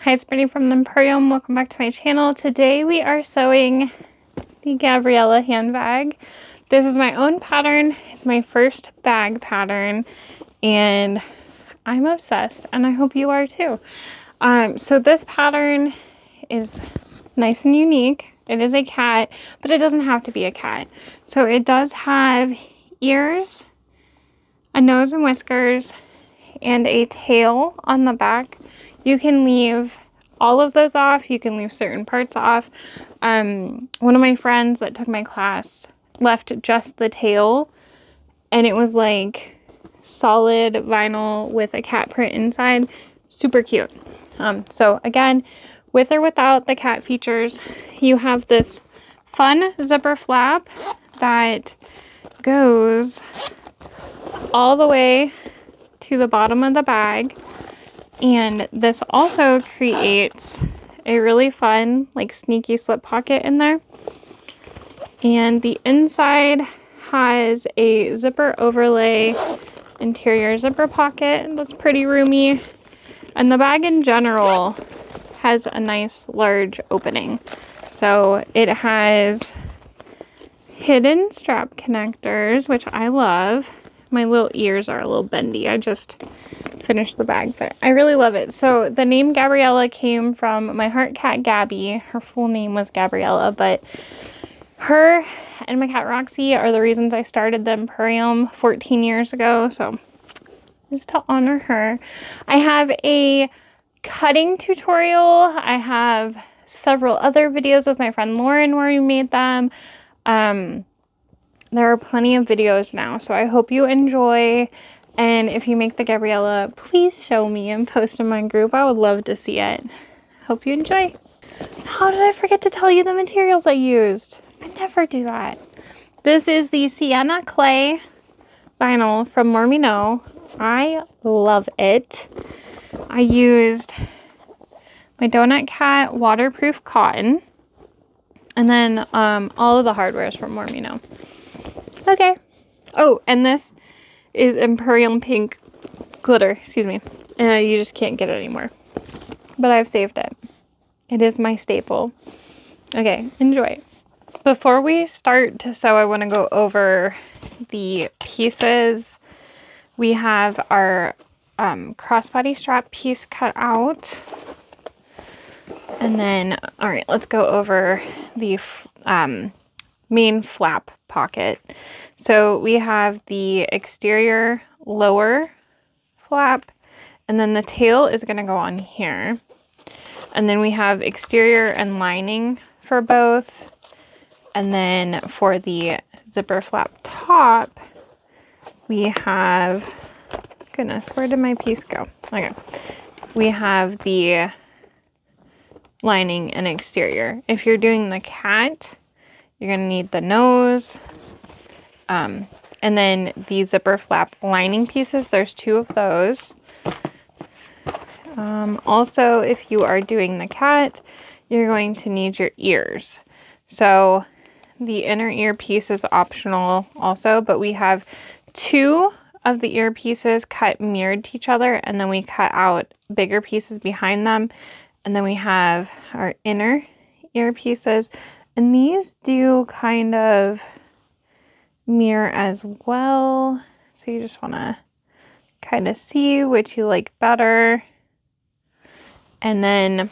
Hi, it's Brittany from the Empurrium. Welcome back to my channel. Today we are sewing the Gabriella handbag. This is my own pattern. It's my first bag pattern and I'm obsessed and I hope you are too. So this pattern is nice and unique. It is a cat, but it doesn't have to be a cat. So it does have ears, a nose and whiskers, and a tail on the back. You can leave all of those off. You can leave certain parts off. One of my friends that took my class left just the tail, and it was like solid vinyl with a cat print inside. Super cute. So again, with or without the cat features, you have this fun zipper flap that goes all the way to the bottom of the bag. And this also creates a really fun, like, sneaky slip pocket in there. And the inside has a zipper overlay interior zipper pocket that's pretty roomy. And the bag in general has a nice large opening. So it has hidden strap connectors, which I love. My little ears are a little bendy. I just finished the bag, but I really love it. So the name Gabriella came from my heart cat Gabby. Her full name was Gabriella, but her and my cat Roxy are the reasons I started the Empurrium 14 years ago. So just to honor her. I have a cutting tutorial. I have several other videos with my friend Lauren where we made them. There are plenty of videos now, so I hope you enjoy. And if you make the Gabriella, please show me and post in my group. I would love to see it. Hope you enjoy. How did I forget to tell you the materials I used? I never do that. This is the Sienna Clay vinyl from More Me Know. I love it. I used my Donut Cat waterproof cotton. And then all of the hardware is from More Me Know. Okay. Oh, and this is Empurrium pink glitter. Excuse me. You just can't get it anymore. But I've saved it. It is my staple. Okay, enjoy. Before we start to sew, I want to go over the pieces. We have our crossbody strap piece cut out. And then, all right, let's go over the main flap pocket. So we have the exterior lower flap, and then the tail is going to go on here. And then we have exterior and lining for both. And then for the zipper flap top, we have, goodness, where did my piece go? Okay. We have the lining and exterior. If you're doing the cat, you're going to need the nose, and then the zipper flap lining pieces. There's two of those. Also, if you are doing the cat, you're going to need your ears. So the inner ear piece is optional also, but we have two of the ear pieces cut mirrored to each other, and then we cut out bigger pieces behind them. And then we have our inner ear pieces. And these do kind of mirror as well. So you just want to kind of see which you like better. And then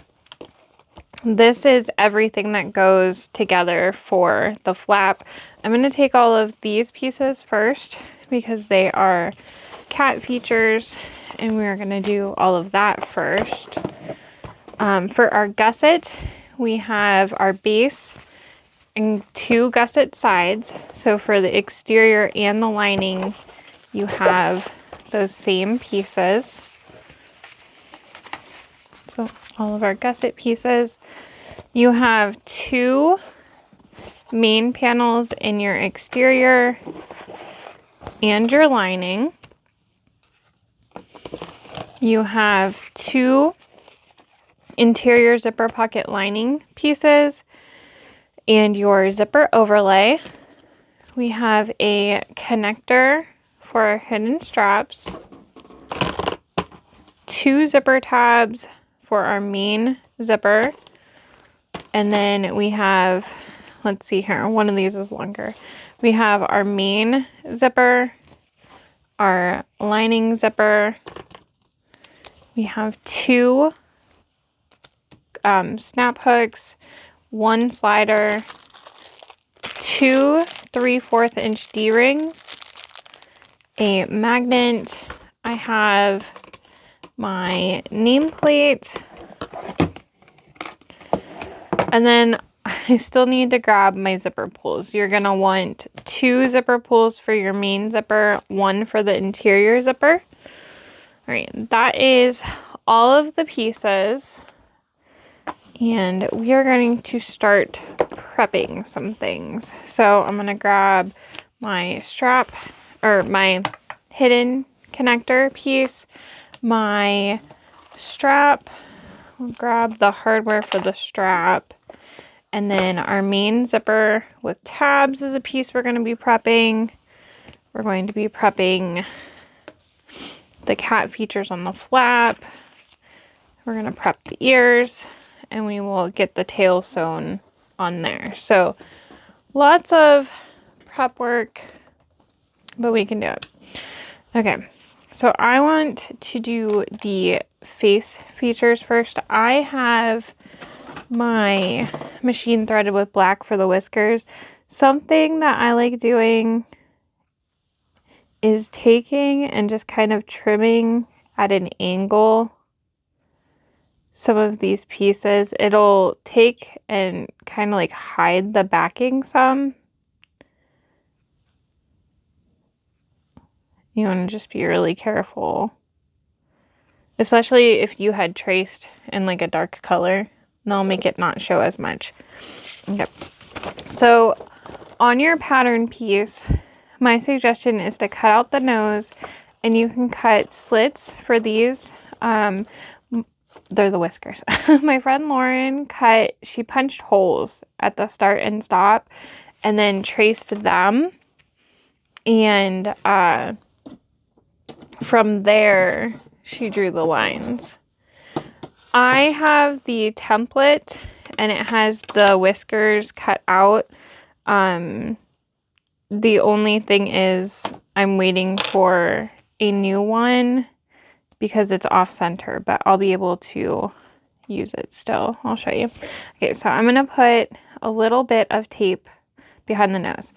this is everything that goes together for the flap. I'm going to take all of these pieces first because they are cat features. And we're going to do all of that first. For our gusset, we have our base and two gusset sides. So for the exterior and the lining, you have those same pieces. So all of our gusset pieces. You have two main panels in your exterior and your lining. You have two interior zipper pocket lining pieces and your zipper overlay. We have a connector for our hidden straps, two zipper tabs for our main zipper. And then we have, let's see here, one of these is longer. We have our main zipper, our lining zipper. We have 2 snap hooks, 1 slider, 2 3/4 inch D-rings, a magnet. I have my nameplate, and then I still need to grab my zipper pulls. You're gonna want 2 zipper pulls for your main zipper, 1 for the interior zipper. All right, that is all of the pieces, and we are going to start prepping some things. So I'm gonna grab my strap, or my hidden connector piece, my strap. We'll grab the hardware for the strap, and then our main zipper with tabs is a piece we're going to be prepping. We're going to be prepping the cat features on the flap. We're going to prep the ears, and we will get the tail sewn on there. So lots of prep work, but we can do it. Okay, so I want to do the face features first. I have my machine threaded with black for the whiskers. Something that I like doing is taking and just kind of trimming at an angle some of these pieces. It'll take and kind of like hide the backing some. You want to just be really careful, especially if you had traced in like a dark color. That'll make it not show as much. Okay, so on your pattern piece, my suggestion is to cut out the nose, and you can cut slits for these. They're the whiskers. My friend Lauren she punched holes at the start and stop and then traced them, and from there she drew the lines. I have the template, and it has the whiskers cut out. The only thing is I'm waiting for a new one because it's off center, but I'll be able to use it still. I'll show you. Okay, so I'm gonna put a little bit of tape behind the nose.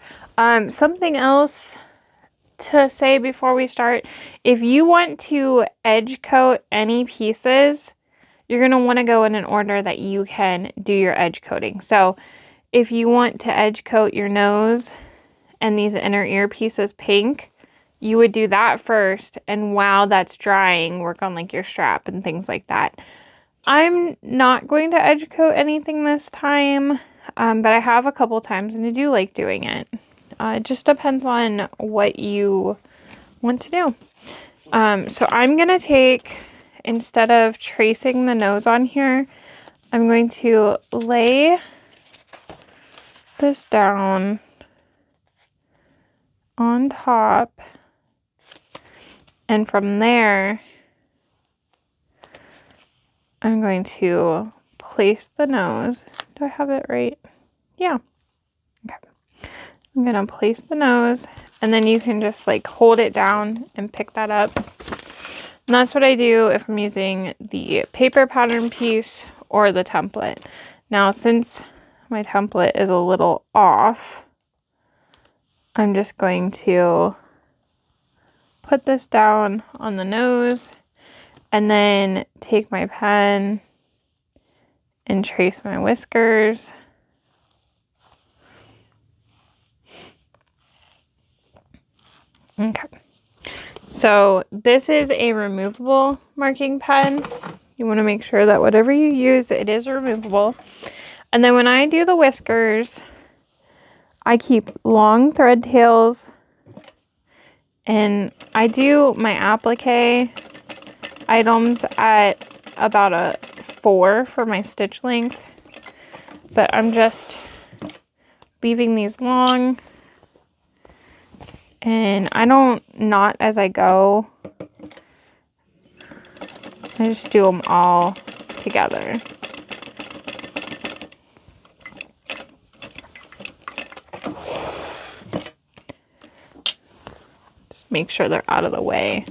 Something else to say before we start, if you want to edge coat any pieces, you're going to want to go in an order that you can do your edge coating. So if you want to edge coat your nose and these inner ear pieces pink, you would do that first, and while that's drying, work on like your strap and things like that. I'm not going to edge coat anything this time, but I have a couple times, and I do like doing it. It just depends on what you want to do. So I'm going to take, instead of tracing the nose on here, I'm going to lay this down on top, and from there I'm going to place the nose. Do I have it right? Yeah. Okay. I'm going to place the nose, and then you can just like hold it down and pick that up. And that's what I do if I'm using the paper pattern piece or the template. Now, since my template is a little off, I'm just going to put this down on the nose and then take my pen and trace my whiskers. Okay. So this is a removable marking pen. You want to make sure that whatever you use, it is removable. And then when I do the whiskers, I keep long thread tails, and I do my applique items at about a 4 for my stitch length, but I'm just leaving these long, and I don't knot as I go. I just do them all together. Just make sure they're out of the way.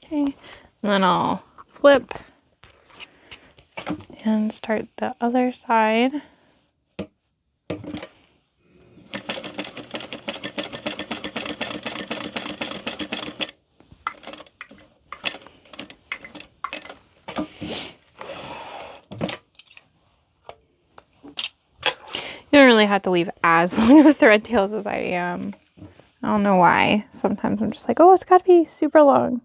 Okay, and then I'll flip and start the other side. You don't really have to leave as long of thread tails as I am. I don't know why. Sometimes I'm just like, oh, it's got to be super long.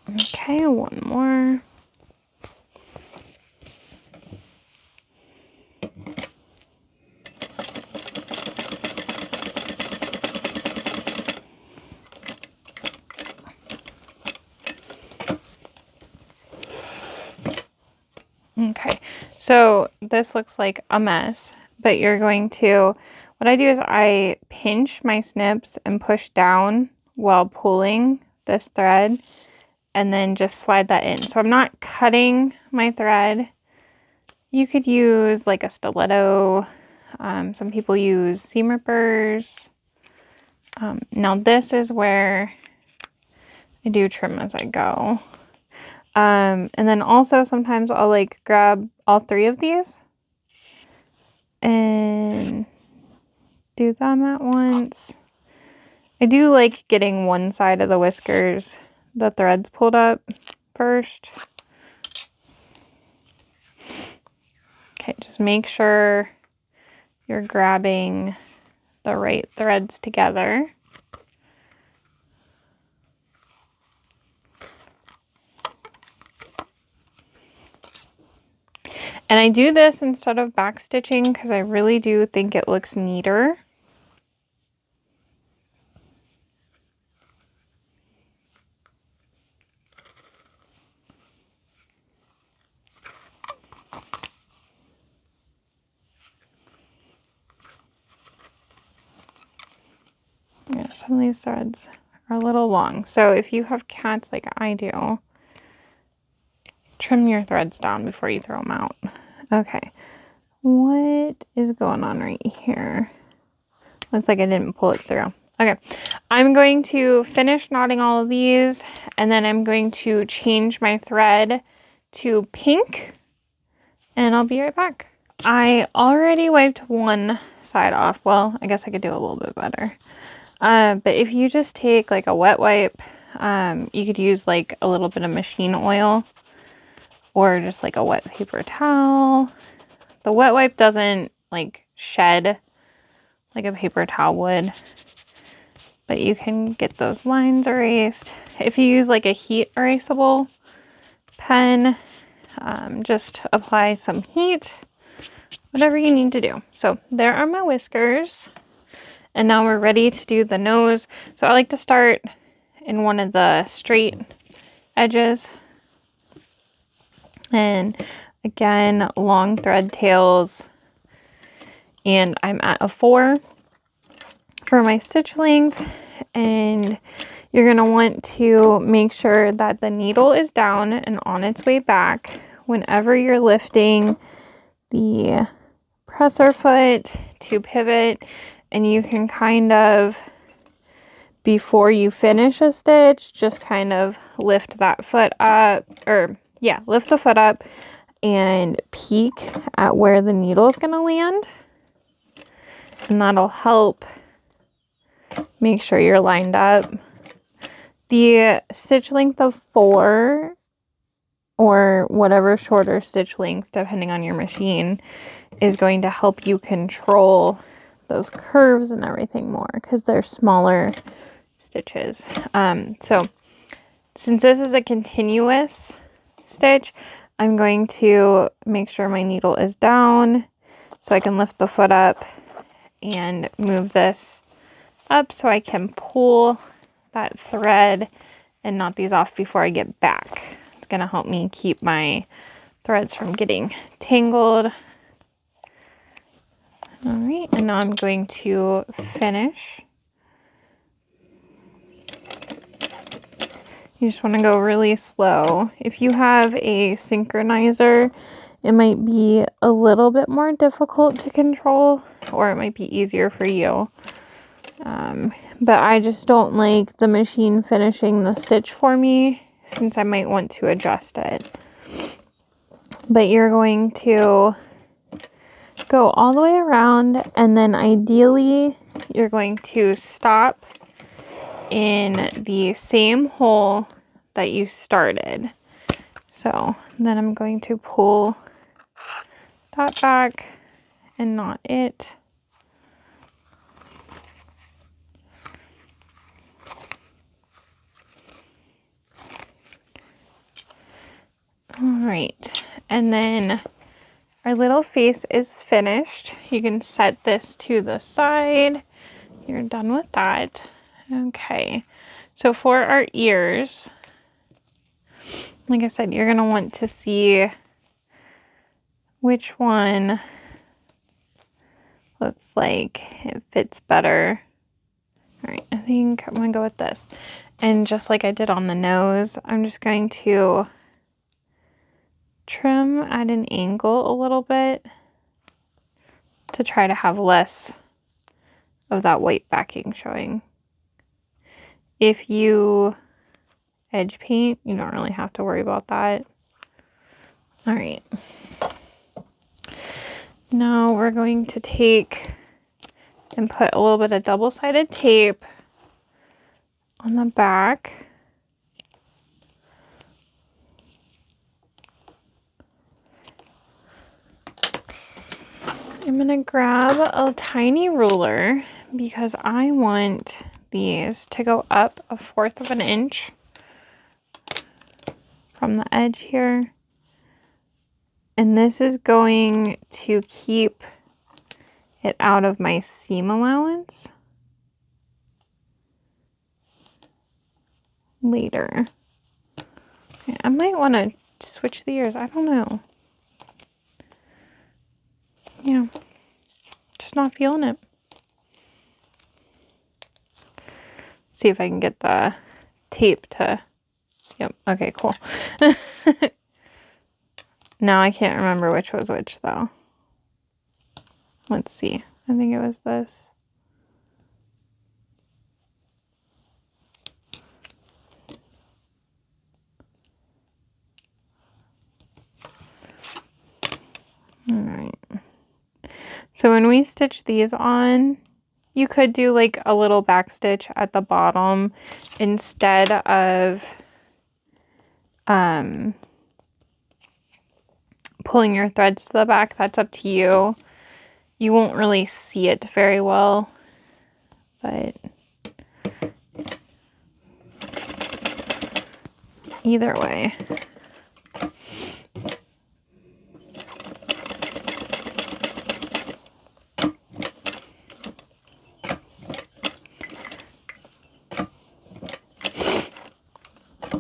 Okay, one more. Okay, so this looks like a mess, but you're going to, what I do is I pinch my snips and push down while pulling this thread and then just slide that in. So I'm not cutting my thread. You could use like a stiletto. Some people use seam rippers. Now this is where I do trim as I go. And then also sometimes I'll like grab all three of these and do them at once. I do like getting one side of the whiskers, the threads pulled up first. Okay, just make sure you're grabbing the right threads together. And I do this instead of back stitching because I really do think it looks neater. Yeah, some of these threads are a little long. So if you have cats like I do, trim your threads down before you throw them out. Okay, what is going on right here? Looks like I didn't pull it through. Okay, I'm going to finish knotting all of these and then I'm going to change my thread to pink and I'll be right back. I already wiped one side off. Well, I guess I could do a little bit better. But if you just take like a wet wipe, you could use like a little bit of machine oil or just like a wet paper towel. The wet wipe doesn't like shed like a paper towel would, but you can get those lines erased. If you use like a heat erasable pen, just apply some heat, whatever you need to do. So there are my whiskers. And now we're ready to do the nose. So I like to start in one of the straight edges. And again, long thread tails. And I'm at a 4 for my stitch length. And you're going to want to make sure that the needle is down and on its way back whenever you're lifting the presser foot to pivot. And you can kind of, before you finish a stitch, just kind of lift that foot up, or yeah, lift the foot up and peek at where the needle is going to land. And that'll help make sure you're lined up. The stitch length of 4 or whatever shorter stitch length, depending on your machine, is going to help you control those curves and everything more because they're smaller stitches. So since this is a continuous stitch, I'm going to make sure my needle is down so I can lift the foot up and move this up so I can pull that thread and knot these off before I get back. It's going to help me keep my threads from getting tangled. All right, and now I'm going to finish. You just want to go really slow. If you have a synchronizer, it might be a little bit more difficult to control, or it might be easier for you. But I just don't like the machine finishing the stitch for me, since I might want to adjust it. But you're going to go all the way around, and then ideally you're going to stop in the same hole that you started. So then I'm going to pull that back and knot it. All right, and then our little face is finished. You can set this to the side. You're done with that. Okay, so for our ears, like I said, you're gonna want to see which one looks like it fits better. All right, I think I'm gonna go with this. And just like I did on the nose, I'm just going to trim at an angle a little bit to try to have less of that white backing showing. If you edge paint, you don't really have to worry about that. All right. Now we're going to take and put a little bit of double-sided tape on the back. I'm gonna grab a tiny ruler because I want these to go up 1/4 of an inch from the edge here. And this is going to keep it out of my seam allowance later. Okay, I might want to switch the ears. I don't know. Yeah, just not feeling it. See if I can get the tape to, yep, okay, cool. Now I can't remember which was which though. Let's see, I think it was this. All right. So when we stitch these on, you could do like a little back stitch at the bottom instead of pulling your threads to the back. That's up to you. You won't really see it very well, but either way.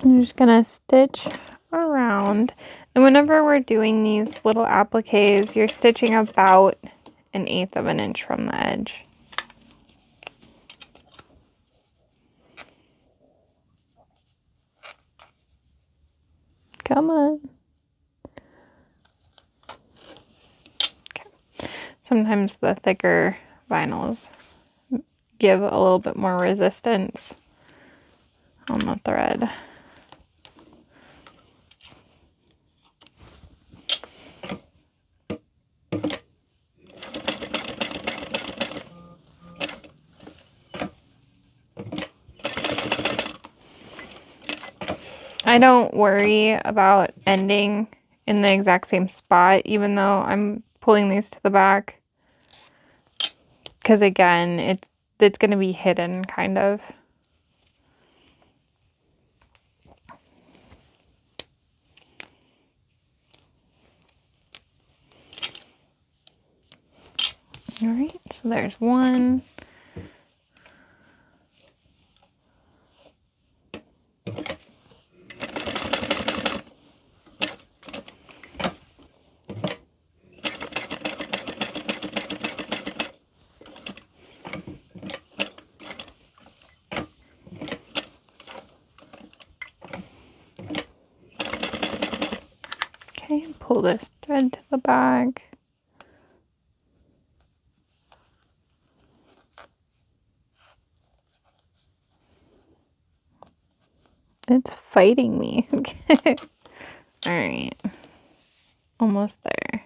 I'm just gonna stitch around, and whenever we're doing these little appliques, you're stitching about 1/8 of an inch from the edge. Come on. Okay. Sometimes the thicker vinyls give a little bit more resistance on the thread. I don't worry about ending in the exact same spot, even though I'm pulling these to the back, because again, it's going to be hidden kind of. All right, so there's one. Okay, pull this thread to the back. It's fighting me. Okay. All right. Almost there.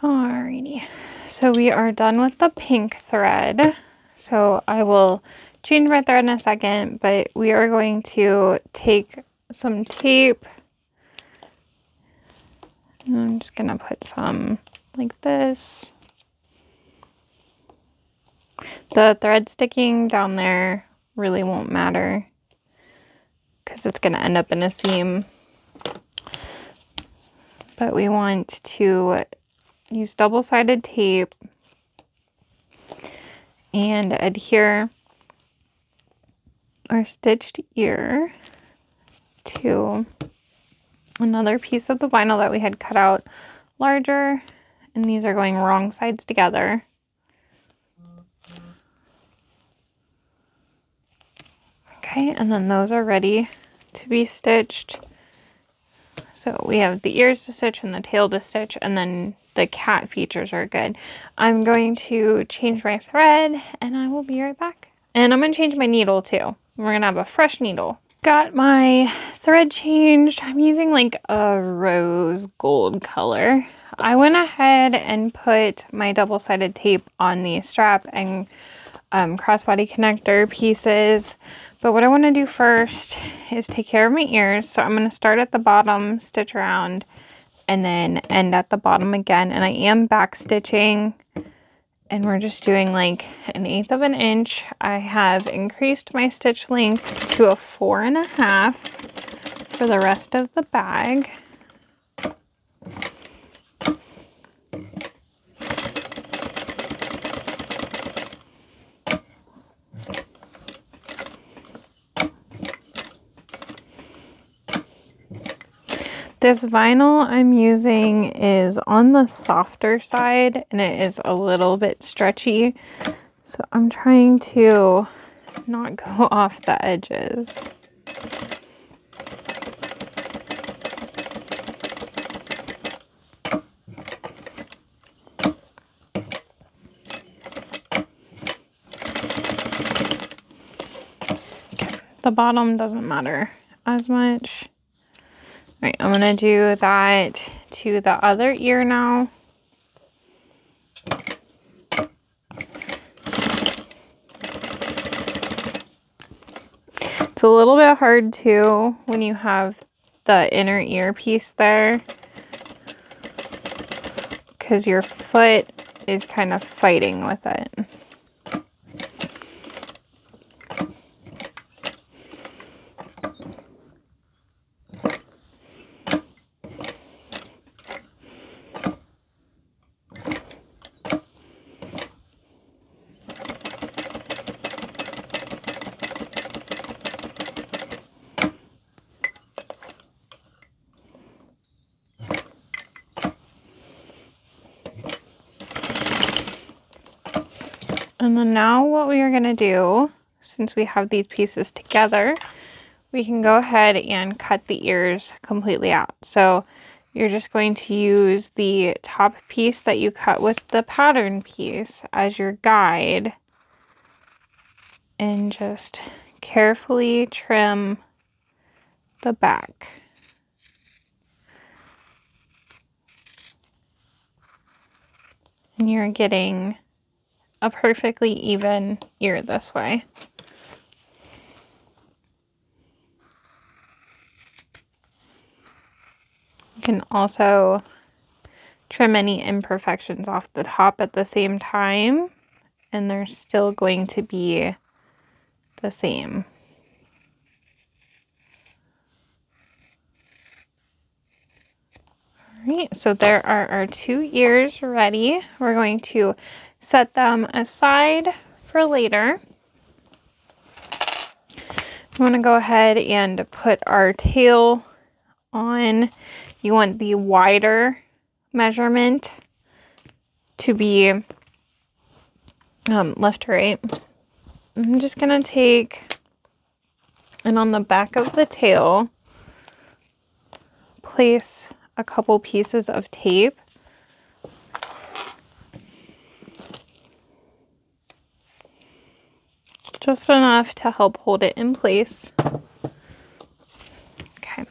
Alrighty, so we are done with the pink thread. So I will change my thread in a second, but we are going to take some tape. And I'm just gonna put some like this. The thread sticking down there really won't matter because it's gonna end up in a seam. But we want to use double-sided tape and adhere our stitched ear to another piece of the vinyl that we had cut out larger, and these are going wrong sides together. Okay, and then those are ready to be stitched. So we have the ears to stitch and the tail to stitch, and then the cat features are good. I'm going to change my thread and I will be right back. And I'm going to change my needle too. We're going to have a fresh needle. Got my thread changed. I'm using like a rose gold color. I went ahead and put my double-sided tape on the strap and crossbody connector pieces. But what I want to do first is take care of my ears. So I'm going to start at the bottom, stitch around, and then end at the bottom again. And I am back stitching, and we're just doing like 1/8 of an inch. I have increased my stitch length to a 4.5 for the rest of the bag. This vinyl I'm using is on the softer side and it is a little bit stretchy. So I'm trying to not go off the edges. Okay, the bottom doesn't matter as much. All right, I'm gonna do that to the other ear now. It's a little bit hard too when you have the inner ear piece there because your foot is kind of fighting with it. And then now what we are going to do, since we have these pieces together, we can go ahead and cut the ears completely out. So you're just going to use the top piece that you cut with the pattern piece as your guide and just carefully trim the back. And you're getting a perfectly even ear this way. You can also trim any imperfections off the top at the same time, and they're still going to be the same. All right, so there are our 2 ears ready. We're going to set them aside for later. We want to go ahead and put our tail on. You want the wider measurement to be left to right. I'm just going to take, and on the back of the tail, place a couple pieces of tape. Just enough to help hold it in place. Okay.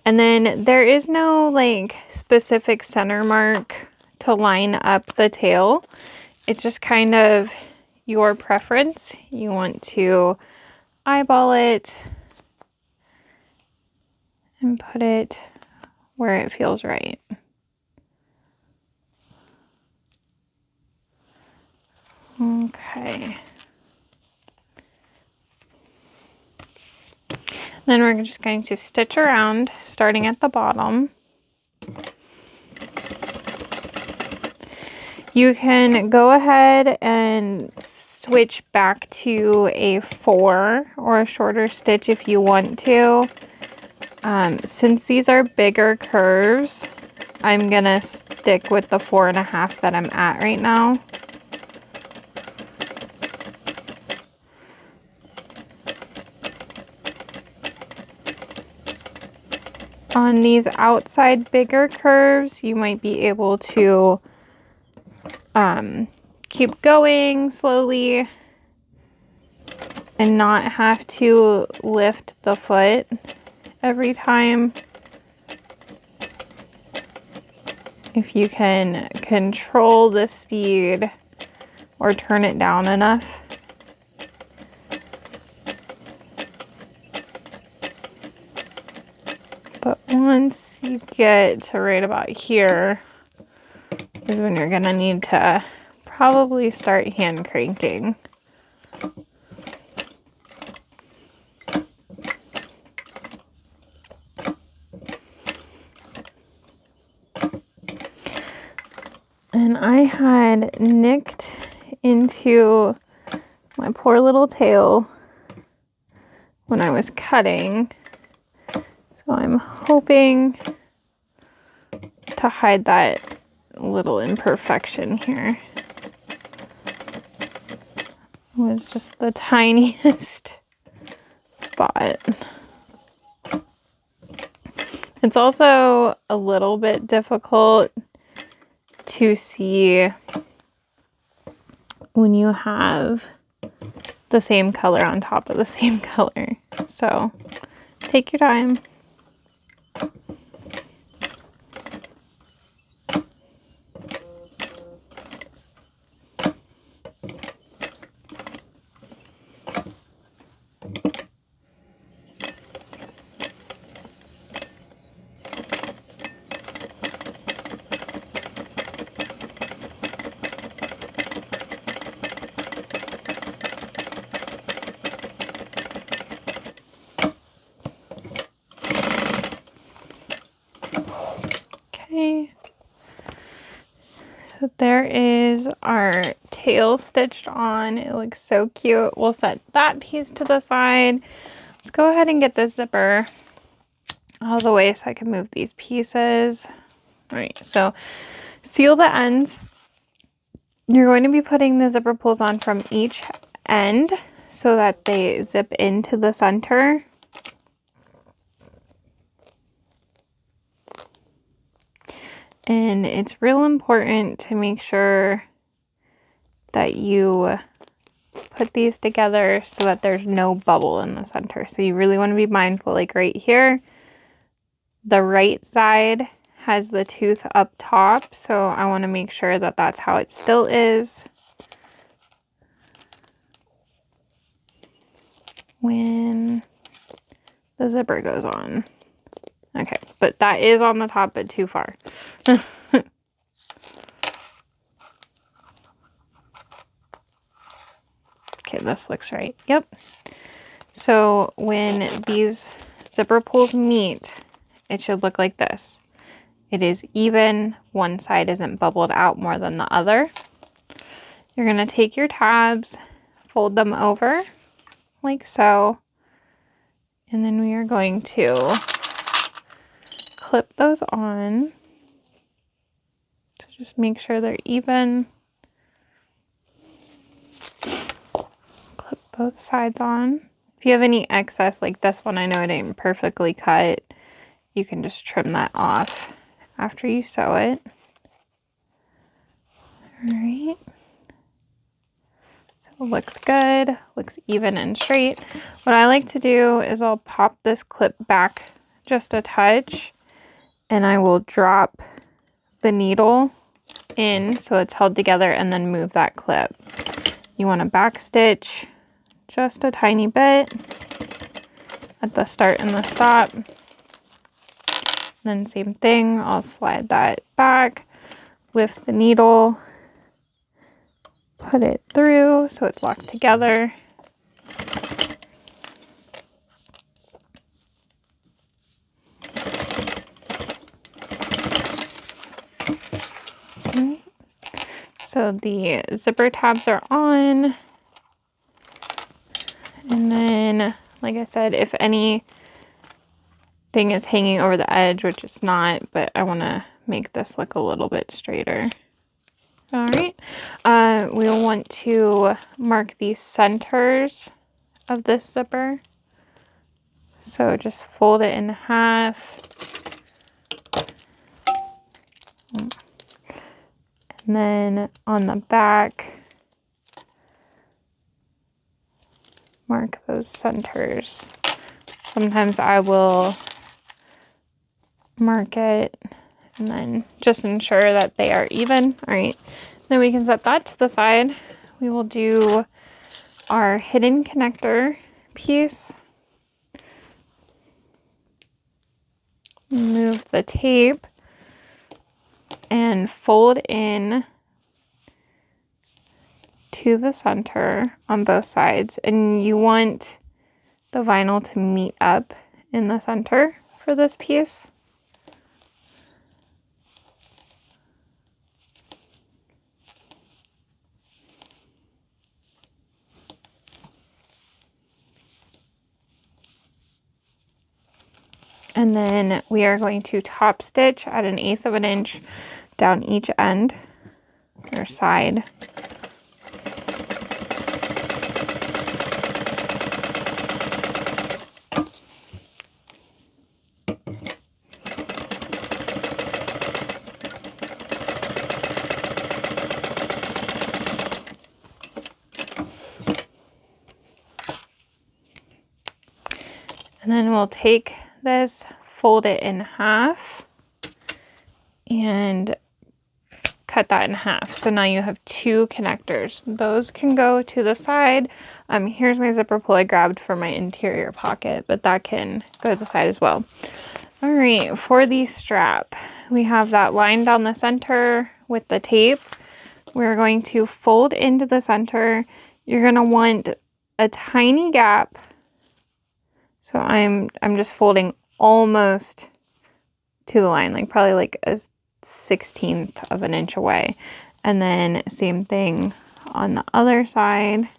And then there is no like specific center mark to line up the tail. It's just kind of your preference. You want to eyeball it and put it where it feels right. Okay. Then we're just going to stitch around, starting at the bottom. You can go ahead and switch back to a 4 or a shorter stitch if you want to. Since these are bigger curves, I'm gonna stick with the 4.5 that I'm at right now. On these outside bigger curves, you might be able to keep going slowly and not have to lift the foot every time. If you can control the speed or turn it down enough. But once you get to right about here is when you're gonna need to probably start hand cranking. And I had nicked into my poor little tail when I was cutting. So I'm hoping to hide that little imperfection here. It was just the tiniest spot. It's also a little bit difficult to see when you have the same color on top of the same color. So take your time. Okay, so there is our tail stitched on. It looks so cute. We'll set that piece to the side. Let's go ahead and get this zipper out of the way so I can move these pieces. All right, so seal the ends. You're going to be putting the zipper pulls on from each end so that they zip into the center. And it's real important to make sure that you put these together so that there's no bubble in the center. So you really want to be mindful, like right here, the right side has the tooth up top. So I want to make sure that that's how it still is when the zipper goes on. Okay, but that is on the top, but too far. Okay, this looks right. Yep. So when these zipper pulls meet, it should look like this. It is even. One side isn't bubbled out more than the other. You're going to take your tabs, fold them over like so, and then we are going to clip those on. So just make sure they're even. Clip both sides on. If you have any excess, like this one, I know it ain't perfectly cut, you can just trim that off after you sew it. All right. So it looks good, looks even and straight. What I like to do is I'll pop this clip back just a touch, and I will drop the needle in so it's held together and then move that clip. You want to back stitch just a tiny bit at the start and the stop. Then same thing, I'll slide that back, lift the needle, put it through so it's locked together. Okay. So the zipper tabs are on. And then, like I said, if anything is hanging over the edge, which it's not, but I want to make this look a little bit straighter. All right. We'll want to mark the centers of this zipper. So just fold it in half. And then on the back, mark those centers. Sometimes I will mark it and then just ensure that they are even. All right, then we can set that to the side. We will do our hidden connector piece. Move the tape and fold in to the center on both sides, and you want the vinyl to meet up in the center for this piece. And then we are going to top stitch at 1/8 of an inch down each end or side. And then we'll take this, fold it in half, and cut that in half. So now you have two connectors. Those can go to the side. Here's my zipper pull I grabbed for my interior pocket, but that can go to the side as well. All right, for the strap, we have that line down the center with the tape. We're going to fold into the center. You're going to want a tiny gap. So I'm just folding almost to the line, like probably like a 1/16 of an inch away. And then same thing on the other side.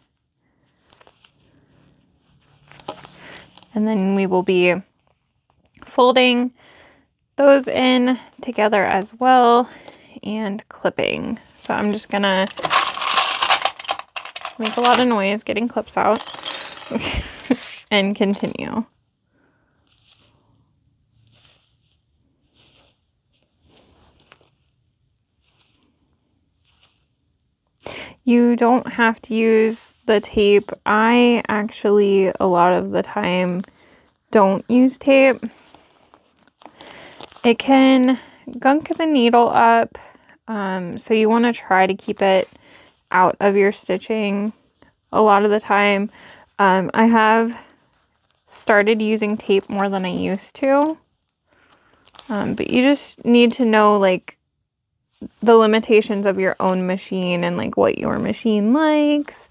And then we will be folding those in together as well and clipping. So I'm just gonna make a lot of noise getting clips out and continue. You don't have to use the tape. I actually, a lot of the time, don't use tape. It can gunk the needle up, so you want to try to keep it out of your stitching a lot of the time. I have started using tape more than I used to, but you just need to know like the limitations of your own machine and like what your machine likes.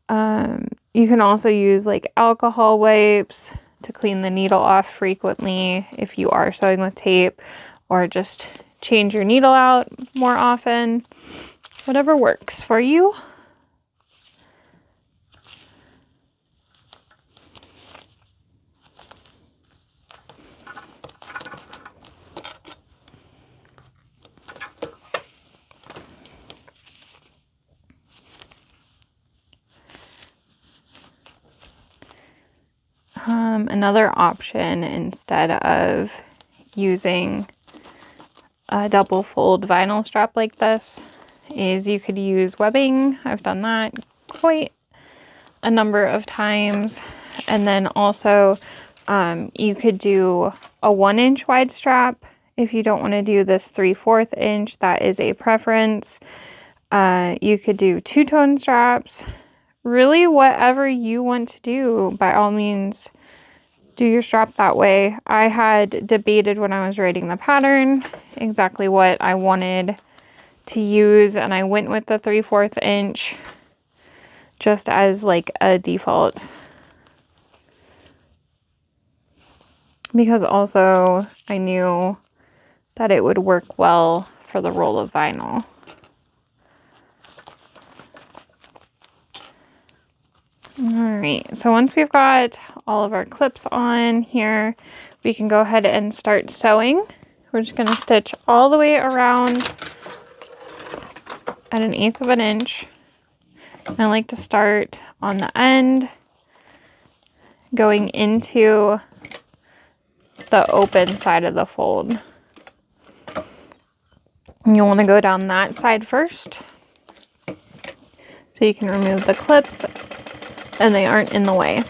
You can also use like alcohol wipes to clean the needle off frequently if you are sewing with tape, or just change your needle out more often. Whatever works for you. Another option, instead of using a double fold vinyl strap like this, is you could use webbing. I've done that quite a number of times. And then also you could do a 1-inch wide strap if you don't want to do this 3/4 inch. That is a preference. You could do 2-tone straps. Really, whatever you want to do, by all means, do your strap that way. I had debated when I was writing the pattern exactly what I wanted to use, and I went with the 3/4 inch just as like a default, because also I knew that it would work well for the roll of vinyl. Alright, so once we've got all of our clips on here, we can go ahead and start sewing. We're just going to stitch all the way around at 1/8 of an inch. I like to start on the end, going into the open side of the fold. And you'll want to go down that side first, so you can remove the clips and they aren't in the way.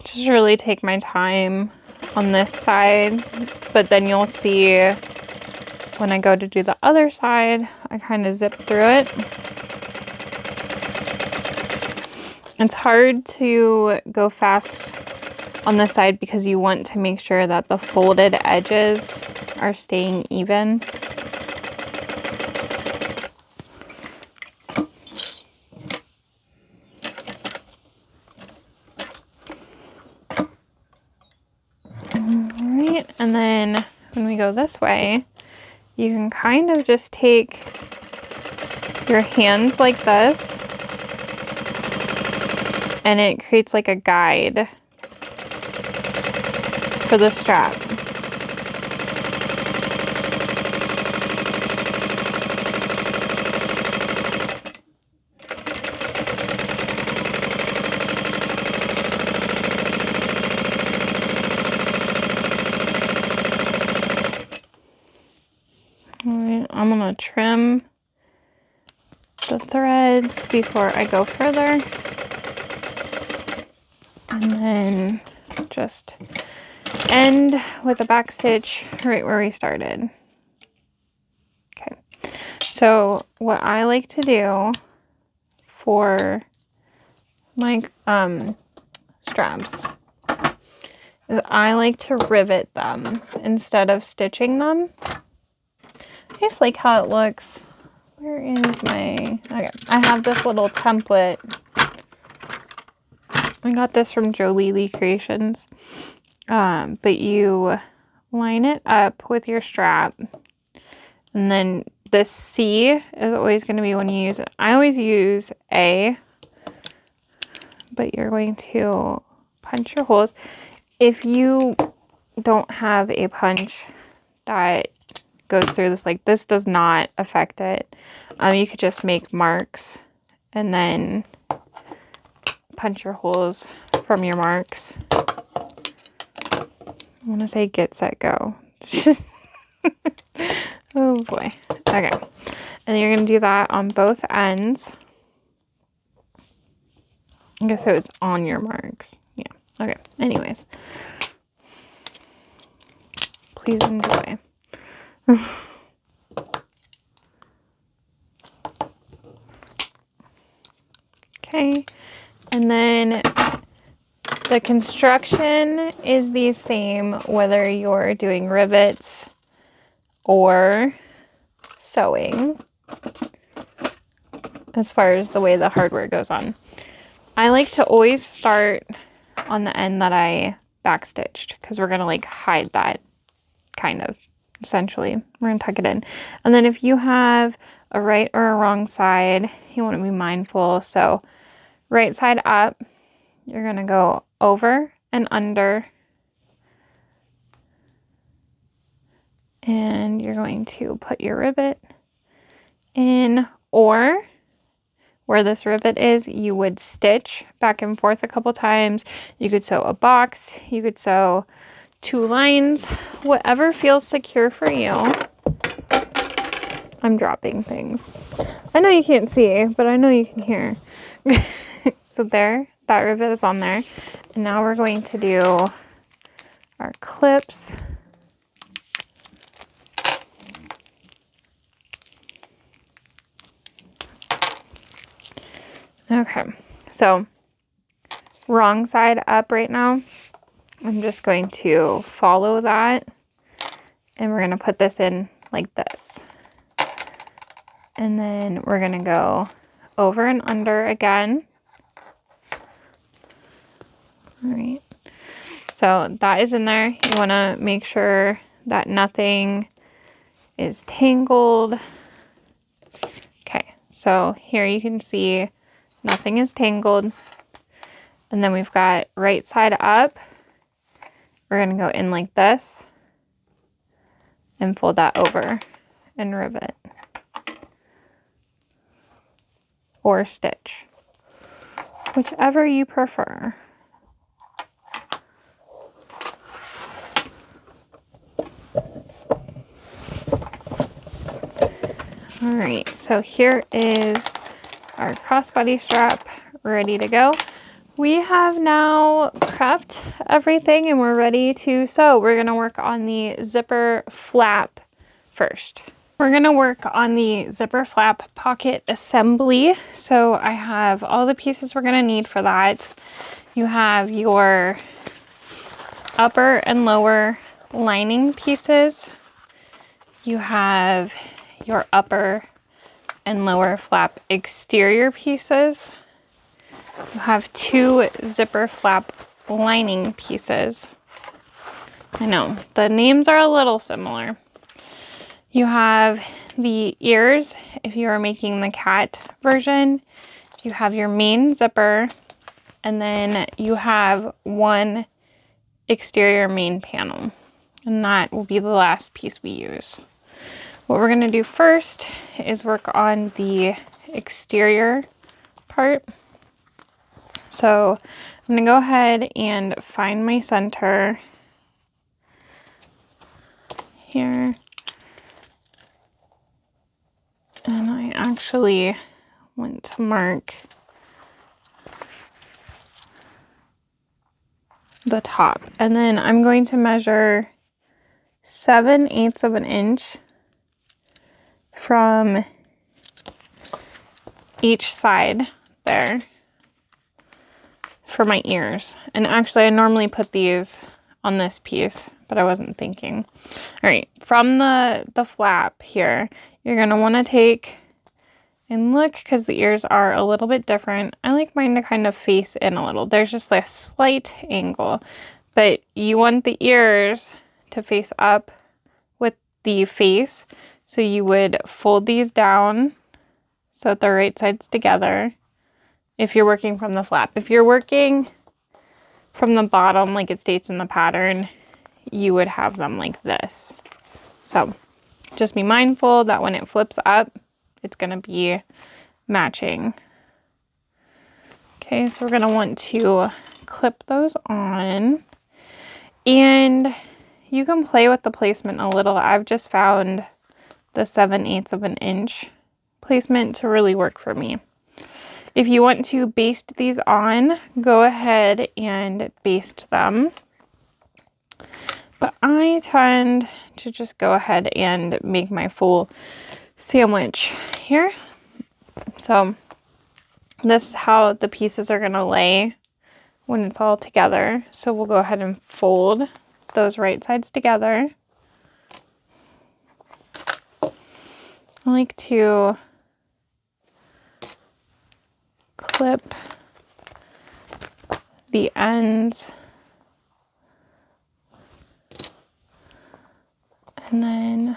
Just really take my time on this side, but then you'll see when I go to do the other side, I kind of zip through it. It's hard to go fast on this side because you want to make sure that the folded edges are staying even. And then when we go this way, you can kind of just take your hands like this, and it creates like a guide for the strap. I'm gonna trim the threads before I go further, and then just end with a back stitch right where we started. Okay, so what I like to do for my straps is I like to rivet them instead of stitching them. just like how it looks. Where is my, okay, I have this little template. I got this from Jolie Creations. But you line it up with your strap, and then this C is always going to be when you use it. I always use A, but you're going to punch your holes. If you don't have a punch that goes through this, like this does not affect it. You could just make marks and then punch your holes from your marks. I want to say get, set, go. Oh boy. Okay. And then you're going to do that on both ends. I guess it was on your marks. Yeah. Okay. Anyways. Please enjoy. Okay. And then the construction is the same whether you're doing rivets or sewing, as far as the way the hardware goes on. I like to always start on the end that I backstitched, because we're going to like hide that, kind of, essentially. We're going to tuck it in. And then if you have a right or a wrong side, you want to be mindful. So right side up, you're going to go over and under, and you're going to put your rivet in, or where this rivet is, you would stitch back and forth a couple times. You could sew a box, you could sew 2 lines, whatever feels secure for you. I'm dropping things. I know you can't see, but I know you can hear. So there, that rivet is on there. And now we're going to do our clips. Okay, so wrong side up right now. I'm just going to follow that, and we're going to put this in like this. And then we're going to go over and under again. All right, so that is in there. You want to make sure that nothing is tangled. Okay, so here you can see nothing is tangled. And then we've got right side up. We're going to go in like this and fold that over and rivet or stitch, whichever you prefer. All right, so here is our crossbody strap ready to go. We have now prepped everything and we're ready to sew. We're going to work on the zipper flap first. We're going to work on the zipper flap pocket assembly. So I have all the pieces we're going to need for that. You have your upper and lower lining pieces. You have your upper and lower flap exterior pieces. You have 2 zipper flap lining pieces. I know, the names are a little similar. You have the ears, if you are making the cat version. You have your main zipper, and then you have 1 exterior main panel. And that will be the last piece we use. What we're going to do first is work on the exterior part. So I'm going to go ahead and find my center here. And I actually want to mark the top. And then I'm going to measure 7/8 of an inch from each side there for my ears. And actually I normally put these on this piece, but I wasn't thinking. All right, from the flap here, you're gonna wanna take and look, because the ears are a little bit different. I like mine to kind of face in a little. There's just a slight angle, but you want the ears to face up with the face. So you would fold these down so that they're right sides together if you're working from the flap. If you're working from the bottom like it states in the pattern, you would have them like this. So just be mindful that when it flips up, it's going to be matching. Okay, so we're going to want to clip those on, and you can play with the placement a little. I've just found the 7/8 of an inch placement to really work for me. If you want to baste these on, go ahead and baste them. But I tend to just go ahead and make my full sandwich here. So this is how the pieces are going to lay when it's all together. So we'll go ahead and fold those right sides together. I like to clip the ends and then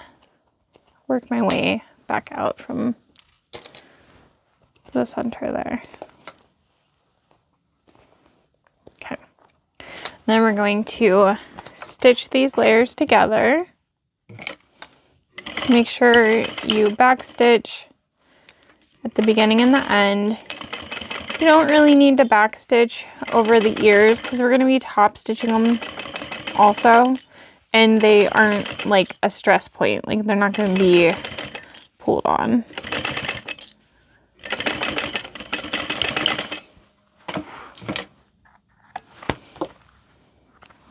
work my way back out from the center there. Okay. Then we're going to stitch these layers together. Make sure you backstitch at the beginning and the end. You don't really need to backstitch over the ears because we're going to be top stitching them also, and they aren't like a stress point. Like, they're not going to be pulled on.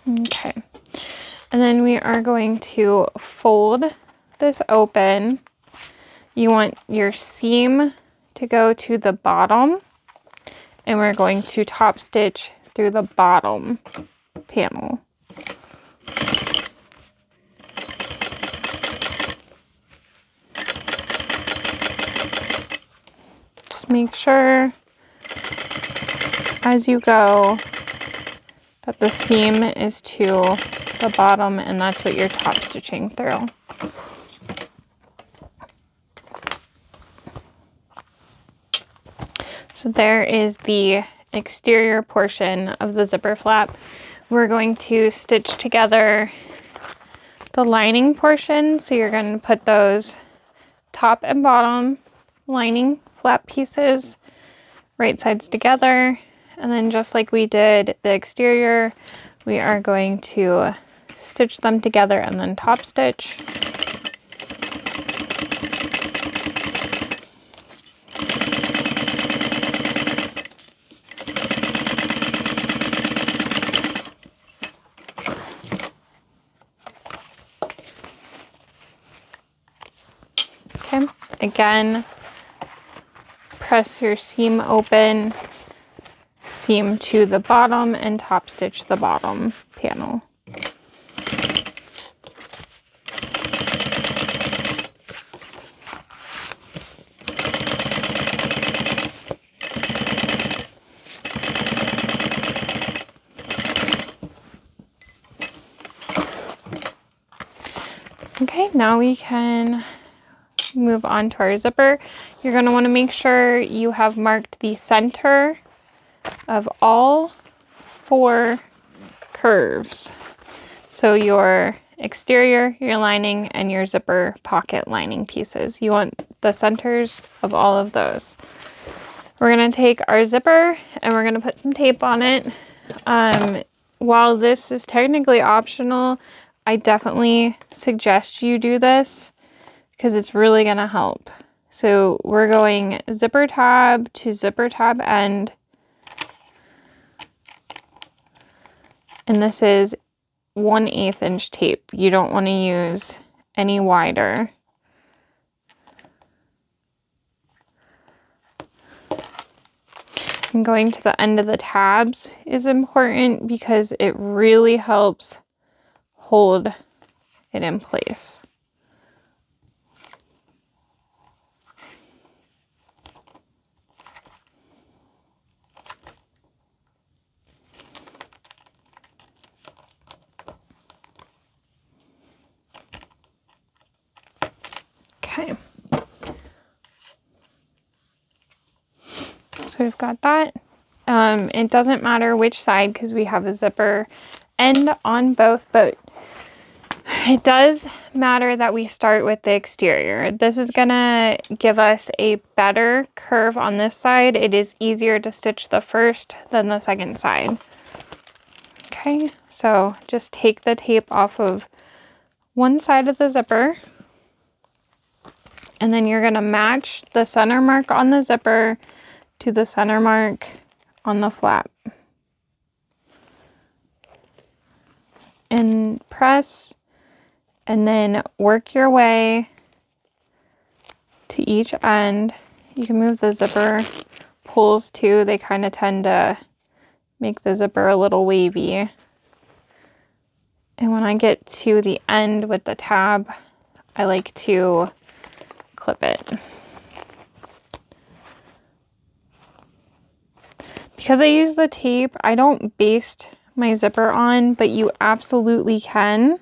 Okay, and then we are going to fold this open. You want your seam to go to the bottom, and we're going to top stitch through the bottom panel. Just make sure as you go that the seam is to the bottom, and that's what you're top stitching through. So there is the exterior portion of the zipper flap. We're going to stitch together the lining portion. So you're going to put those top and bottom lining flap pieces right sides together. And then just like we did the exterior, we are going to stitch them together and then top stitch. Okay, again, press your seam open, seam to the bottom, and top stitch the bottom panel. Okay, now we can move on to our zipper. You're going to want to make sure you have marked the center of all 4 curves. So your exterior, your lining, and your zipper pocket lining pieces. You want the centers of all of those. We're going to take our zipper and we're going to put some tape on it. While this is technically optional, I definitely suggest you do this because it's really going to help. So we're going zipper tab to zipper tab end. And this is 1/8 inch tape. You don't want to use any wider. And going to the end of the tabs is important because it really helps hold it in place. Okay. So we've got that. It doesn't matter which side because we have a zipper end on both, but it does matter that we start with the exterior. This is gonna give us a better curve on this side. It is easier to stitch the first than the second side. Okay, so just take the tape off of one side of the zipper, and then you're gonna match the center mark on the zipper to the center mark on the flap. And press, and then work your way to each end. You can move the zipper pulls too. They kind of tend to make the zipper a little wavy. And when I get to the end with the tab, I like to clip it. Because I use the tape, I don't baste my zipper on, but you absolutely can.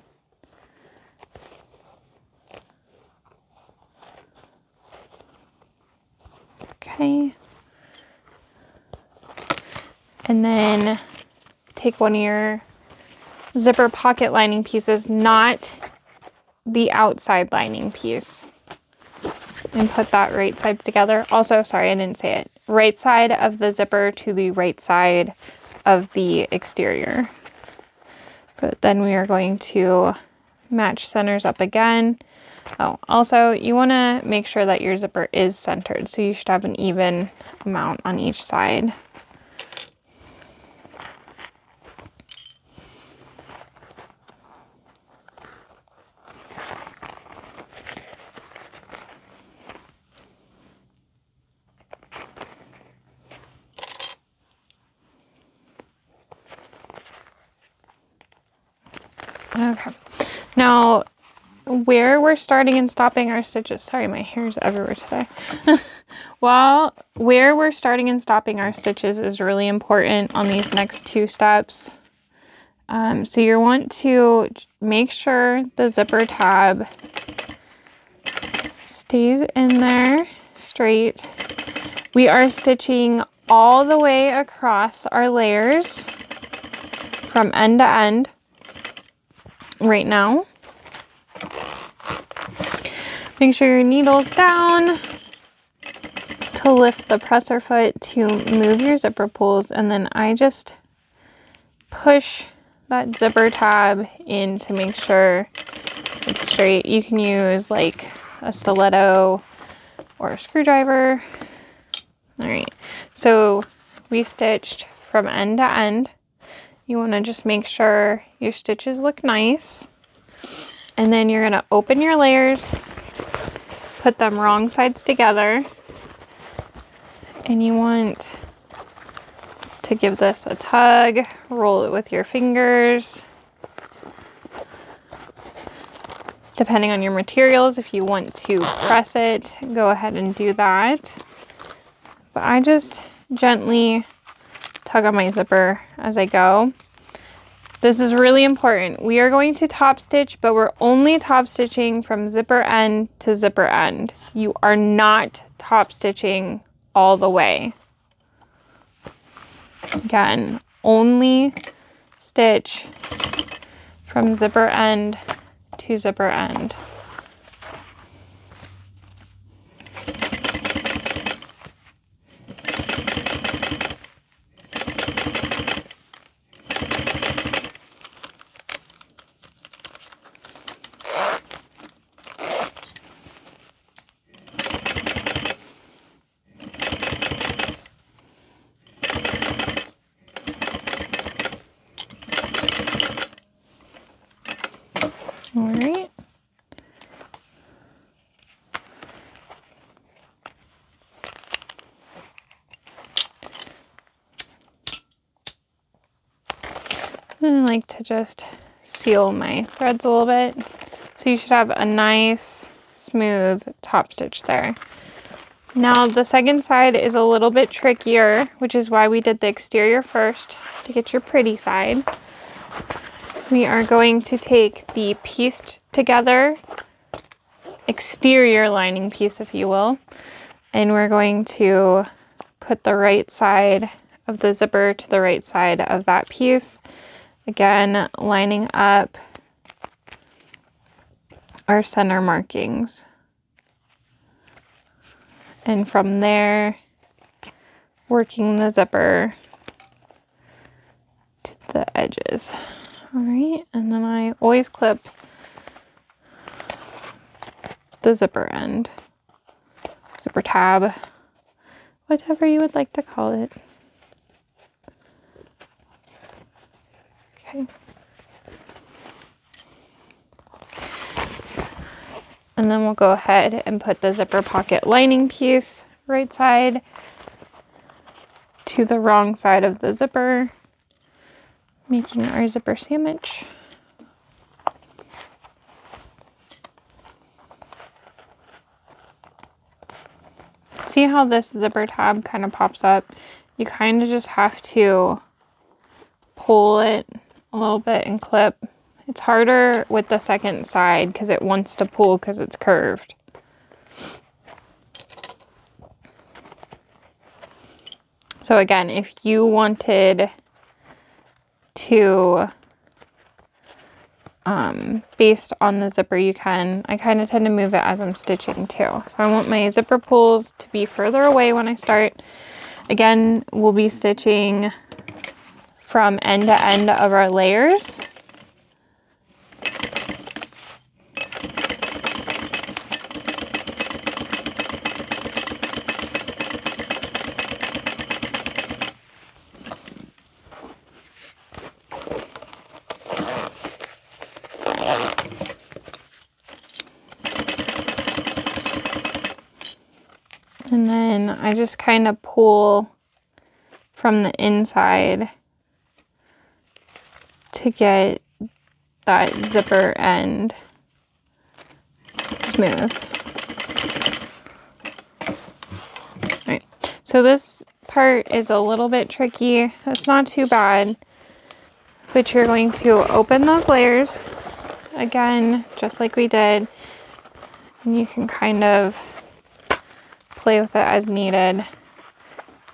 Okay. And then take one of your zipper pocket lining pieces, not the outside lining piece, and put that right sides together. Also, sorry, I didn't say it. Right side of the zipper to the right side of the exterior. But then we are going to match centers up again. Oh, also you want to make sure that your zipper is centered, so you should have an even amount on each side. Okay, now where we're starting and stopping our stitches, sorry, my hair's everywhere today. Well, where we're starting and stopping our stitches is really important on these next two steps. So you want to make sure the zipper tab stays in there straight. We are stitching all the way across our layers from end to end right now. Make sure your needle's down to lift the presser foot to move your zipper pulls, and then I just push that zipper tab in to make sure it's straight. You can use like a stiletto or a screwdriver. All right, so we stitched from end to end. You want to just make sure your stitches look nice. And then you're going to open your layers, put them wrong sides together. And you want to give this a tug, roll it with your fingers. Depending on your materials, if you want to press it, go ahead and do that. But I just gently tug on my zipper as I go. This is really important. We are going to top stitch, but we're only top stitching from zipper end to zipper end. You are not top stitching all the way. Again, only stitch from zipper end to zipper end. All right. I like to just seal my threads a little bit. So you should have a nice smooth top stitch there. Now the second side is a little bit trickier, which is why we did the exterior first to get your pretty side. We are going to take the pieced together exterior lining piece, if you will, and we're going to put the right side of the zipper to the right side of that piece. Again, lining up our center markings. And from there, working the zipper to the edges. All right, and then I always clip the zipper end, zipper tab, whatever you would like to call it. Okay. And then we'll go ahead and put the zipper pocket lining piece right side to the wrong side of the zipper, making our zipper sandwich. See how this zipper tab kind of pops up? You kind of just have to pull it a little bit and clip. It's harder with the second side because it wants to pull because it's curved. So again, if you wanted to, based on the zipper, you can. I kind of tend to move it as I'm stitching too. So I want my zipper pulls to be further away when I start. Again, we'll be stitching from end to end of our layers. And then I just kind of pull from the inside to get that zipper end smooth. Right. So this part is a little bit tricky. It's not too bad, but you're going to open those layers again, just like we did. And you can kind of play with it as needed,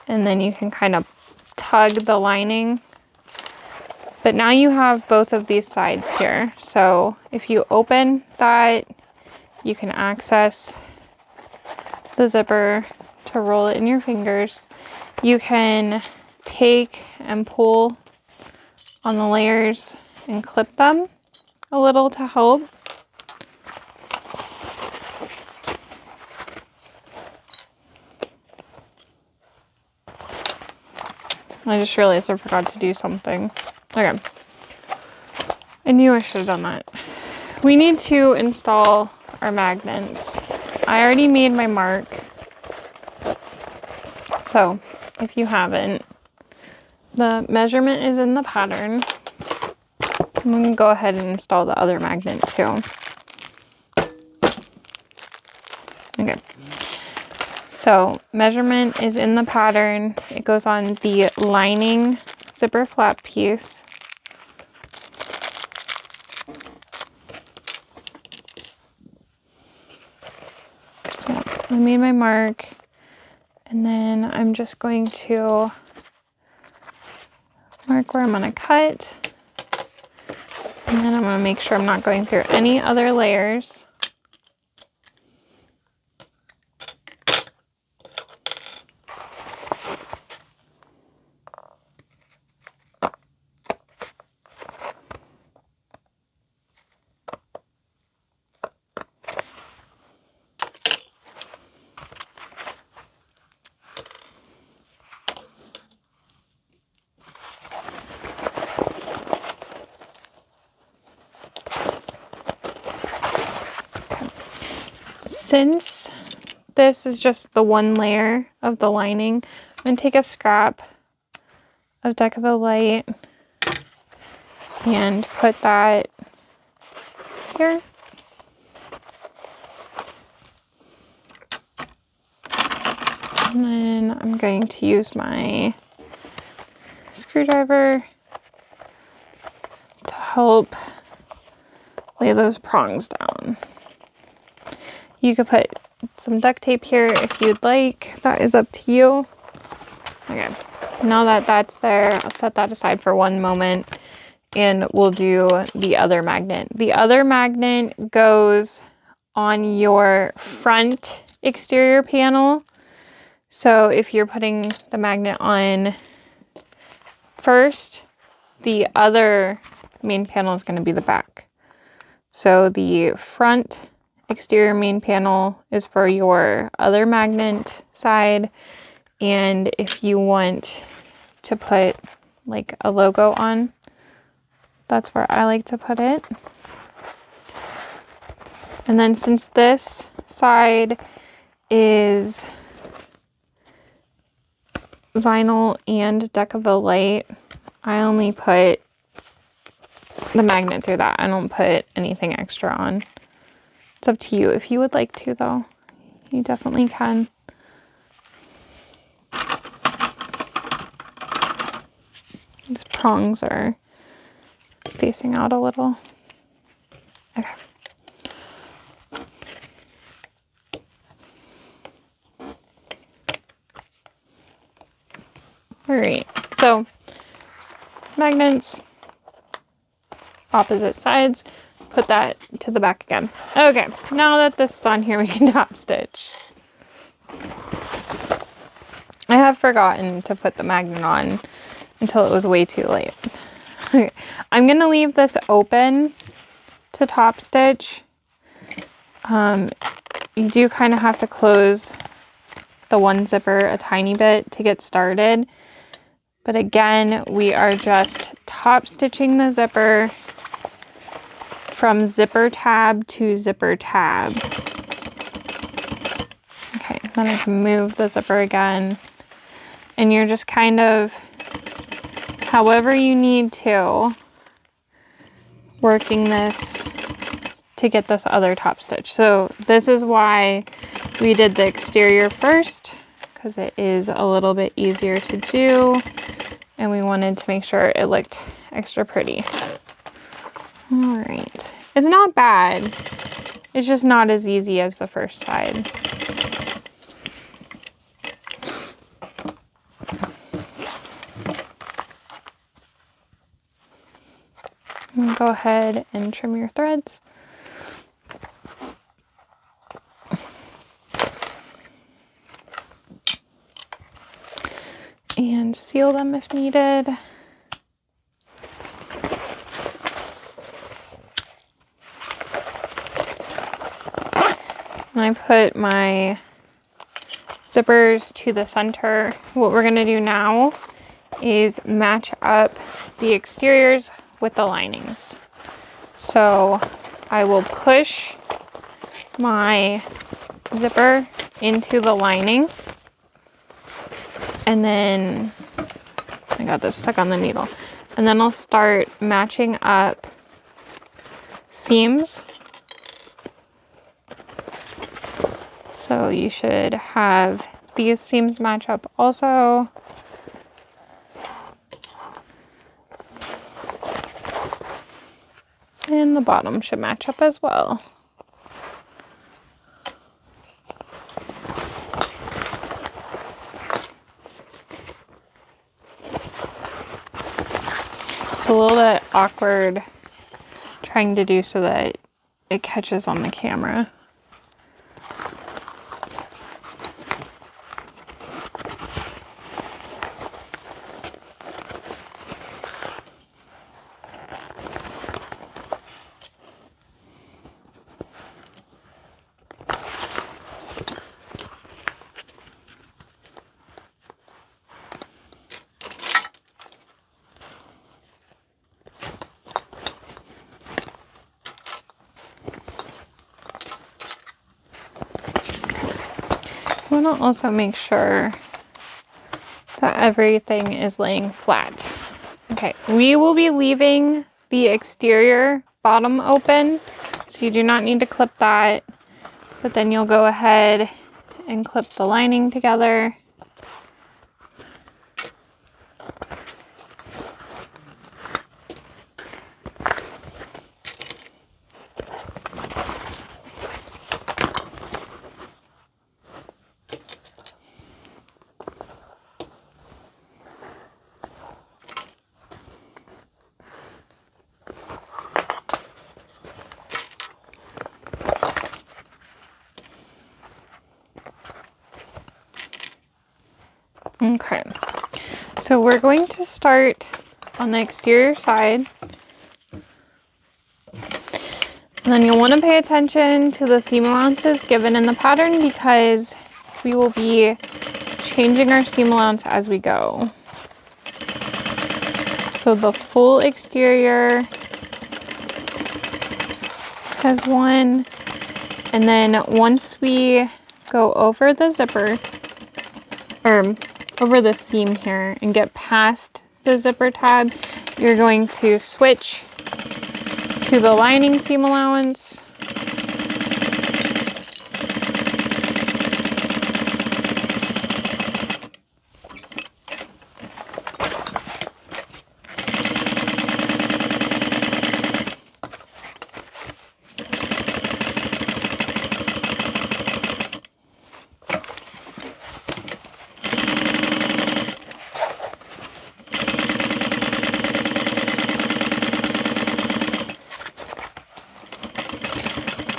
and then you can kind of tug the lining. But now you have both of these sides here, so if you open that, you can access the zipper to roll it in your fingers. You can take and pull on the layers and clip them a little to help. I just realized I forgot to do something. Okay. I knew I should have done that. We need to install our magnets. I already made my mark. So, if you haven't, the measurement is in the pattern. I'm going to go ahead and install the other magnet too. Okay. So measurement is in the pattern. It goes on the lining zipper flap piece. So I made my mark, and then I'm just going to mark where I'm going to cut. And then I'm going to make sure I'm not going through any other layers. Since this is just the one layer of the lining, I'm going to take a scrap of Deck of a Light and put that here. And then I'm going to use my screwdriver to help lay those prongs down. You could put some duct tape here if you'd like. That is up to you. Okay, now that that's there, I'll set that aside for one moment and we'll do the other magnet. The other magnet goes on your front exterior panel. So if you're putting the magnet on first, the other main panel is going to be the back. So the front exterior main panel is for your other magnet side. And if you want to put like a logo on, that's where I like to put it. And then since this side is vinyl and Decaville light, I only put the magnet through that. I don't put anything extra on. It's up to you. If you would like to, though, you definitely can. These prongs are facing out a little. Okay. All right, so magnets, opposite sides, put that to the back again. Okay, now that this is on here, we can top stitch. I have forgotten to put the magnet on until it was way too late. Okay. I'm gonna leave this open to top stitch. You do kind of have to close the one zipper a tiny bit to get started. But again, we are just top stitching the zipper from zipper tab to zipper tab. Okay, then I can move the zipper again. And you're just kind of, however you need to, working this to get this other top stitch. So this is why we did the exterior first, because it is a little bit easier to do. And we wanted to make sure it looked extra pretty. All right. It's not bad. It's just not as easy as the first side. And go ahead and trim your threads. And seal them if needed. And I put my zippers to the center. What we're gonna do now is match up the exteriors with the linings. So I will push my zipper into the lining. And then, I got this stuck on the needle. And then I'll start matching up seams. So you should have these seams match up also. And the bottom should match up as well. It's a little bit awkward trying to do so that it catches on the camera. I want to also make sure that everything is laying flat. Okay, we will be leaving the exterior bottom open, so you do not need to clip that, but then you'll go ahead and clip the lining together. Okay, so we're going to start on the exterior side. And then you'll want to pay attention to the seam allowances given in the pattern because we will be changing our seam allowance as we go. So the full exterior has one, and then once we go over the zipper, or over the seam here and get past the zipper tab, you're going to switch to the lining seam allowance.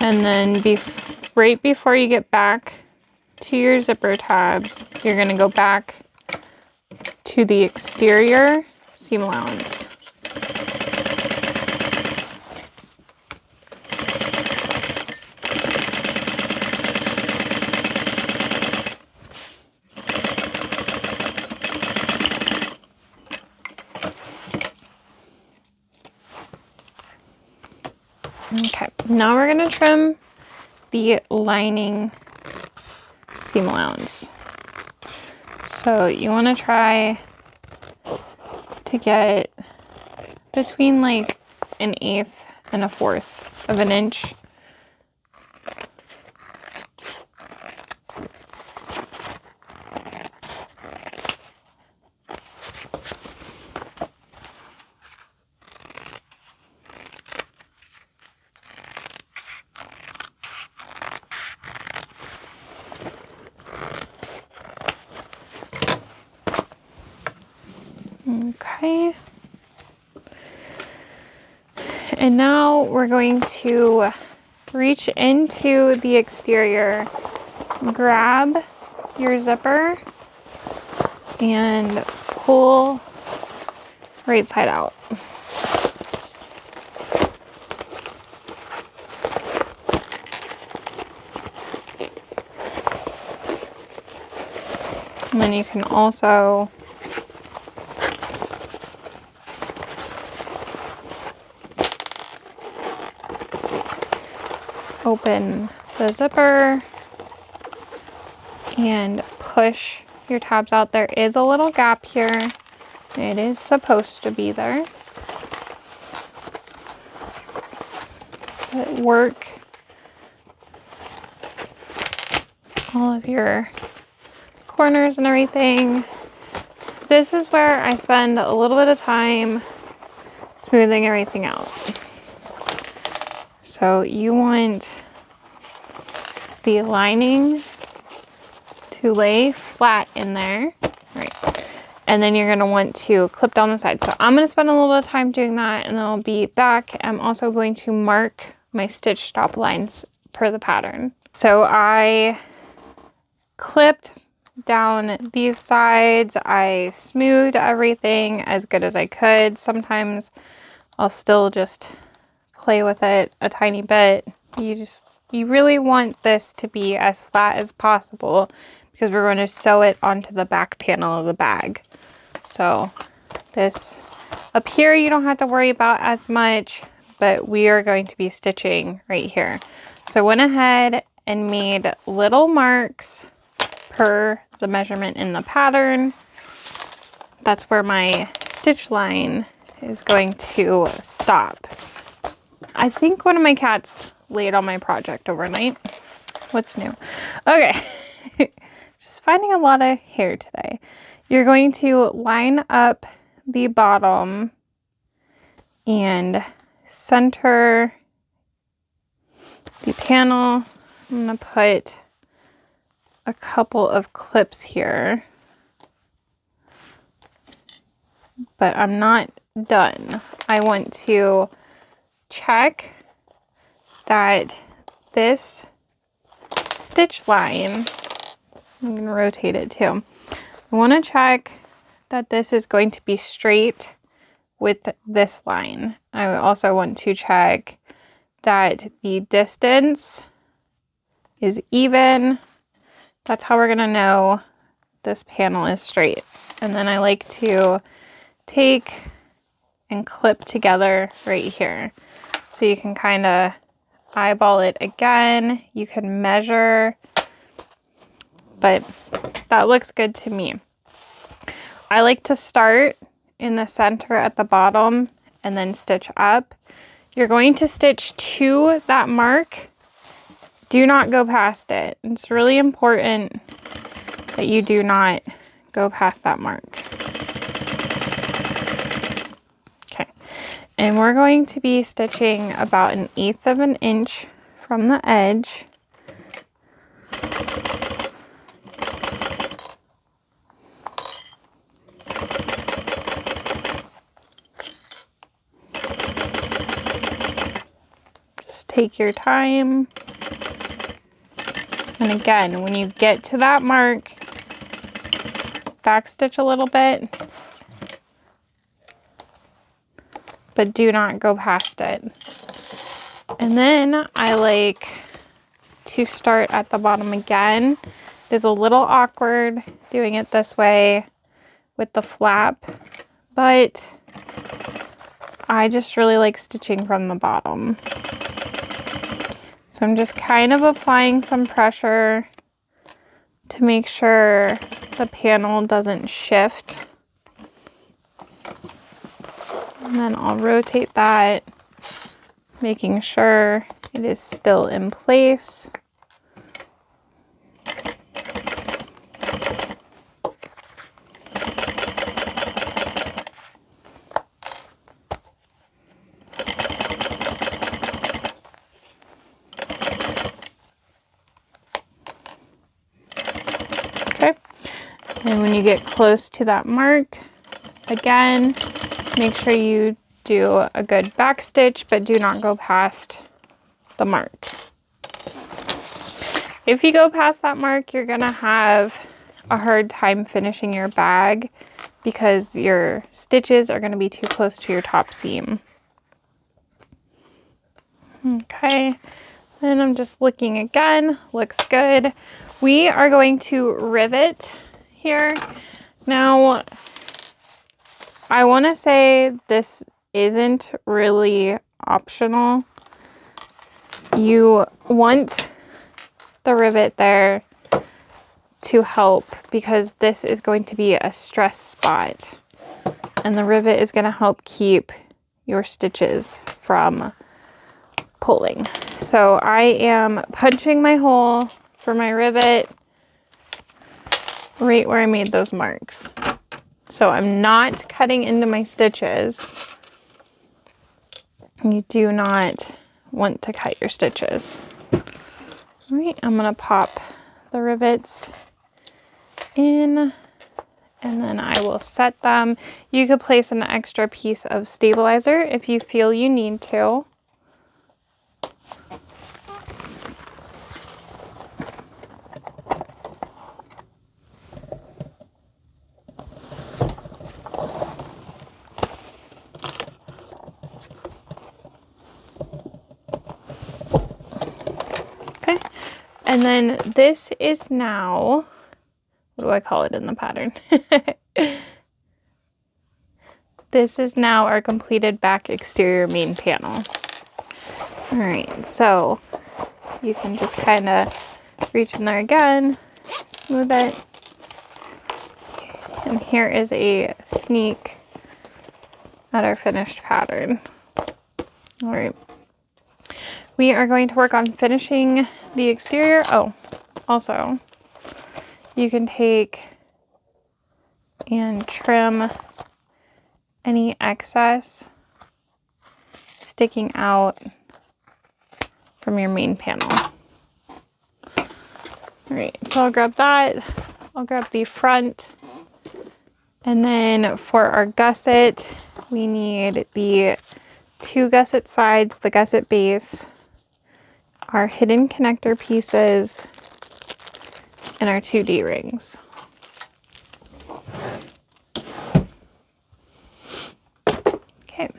And then right before you get back to your zipper tabs, you're going to go back to the exterior seam allowance. Okay, now we're going to trim the lining seam allowance. So you want to try to get between like 1/8 and 1/4 of an inch. Okay, and now we're going to reach into the exterior, grab your zipper, and pull right side out. And then you can also open the zipper and push your tabs out. There is a little gap here. It is supposed to be there. But work all of your corners and everything. This is where I spend a little bit of time smoothing everything out. So you want the lining to lay flat in there, right? And then you're going to want to clip down the side. So I'm going to spend a little bit of time doing that, and then I'll be back. I'm also going to mark my stitch stop lines per the pattern. So I clipped down these sides. I smoothed everything as good as I could. Sometimes I'll still just play with it a tiny bit. You really want this to be as flat as possible because we're going to sew it onto the back panel of the bag. So this up here you don't have to worry about as much, but we are going to be stitching right here. So I went ahead and made little marks per the measurement in the pattern. That's where my stitch line is going to stop. I think one of my cats laid on my project overnight. What's new? Okay. Just finding a lot of hair today. You're going to line up the bottom and center the panel. I'm going to put a couple of clips here, but I'm not done. I want to check that this stitch line, I'm going to rotate it too. I want to check that this is going to be straight with this line. I also want to check that the distance is even. That's how we're going to know this panel is straight. And then I like to take and clip together right here. So you can kind of eyeball it again. You can measure, but that looks good to me. I like to start in the center at the bottom and then stitch up. You're going to stitch to that mark. Do not go past it. It's really important that you do not go past that mark. Okay, and we're going to be stitching about 1/8 of an inch from the edge. Just take your time. And again, when you get to that mark, backstitch a little bit, but do not go past it. And then I like to start at the bottom again. It is a little awkward doing it this way with the flap, but I just really like stitching from the bottom. So I'm just kind of applying some pressure to make sure the panel doesn't shift. And then I'll rotate that, making sure it is still in place. Okay, and when you get close to that mark, again, make sure you do a good back stitch, but do not go past the mark. If you go past that mark, you're gonna have a hard time finishing your bag because your stitches are gonna be too close to your top seam. Okay, and I'm just looking again, looks good. We are going to rivet here. Now, I want to say this isn't really optional. You want the rivet there to help because this is going to be a stress spot, and the rivet is going to help keep your stitches from pulling. So I am punching my hole for my rivet right where I made those marks. So I'm not cutting into my stitches. You do not want to cut your stitches. All right, I'm gonna pop the rivets in, and then I will set them. You could place an extra piece of stabilizer if you feel you need to. And then this is now, what do I call it in the pattern? This is now our completed back exterior main panel. All right, so you can just kind of reach in there again, smooth it. And here is a sneak at our finished pattern. All right. We are going to work on finishing the exterior. Oh, also, you can take and trim any excess sticking out from your main panel. All right, so I'll grab that. I'll grab the front. And then for our gusset, we need the 2 gusset sides, the gusset base, our hidden connector pieces, and our 2 D-rings. Okay,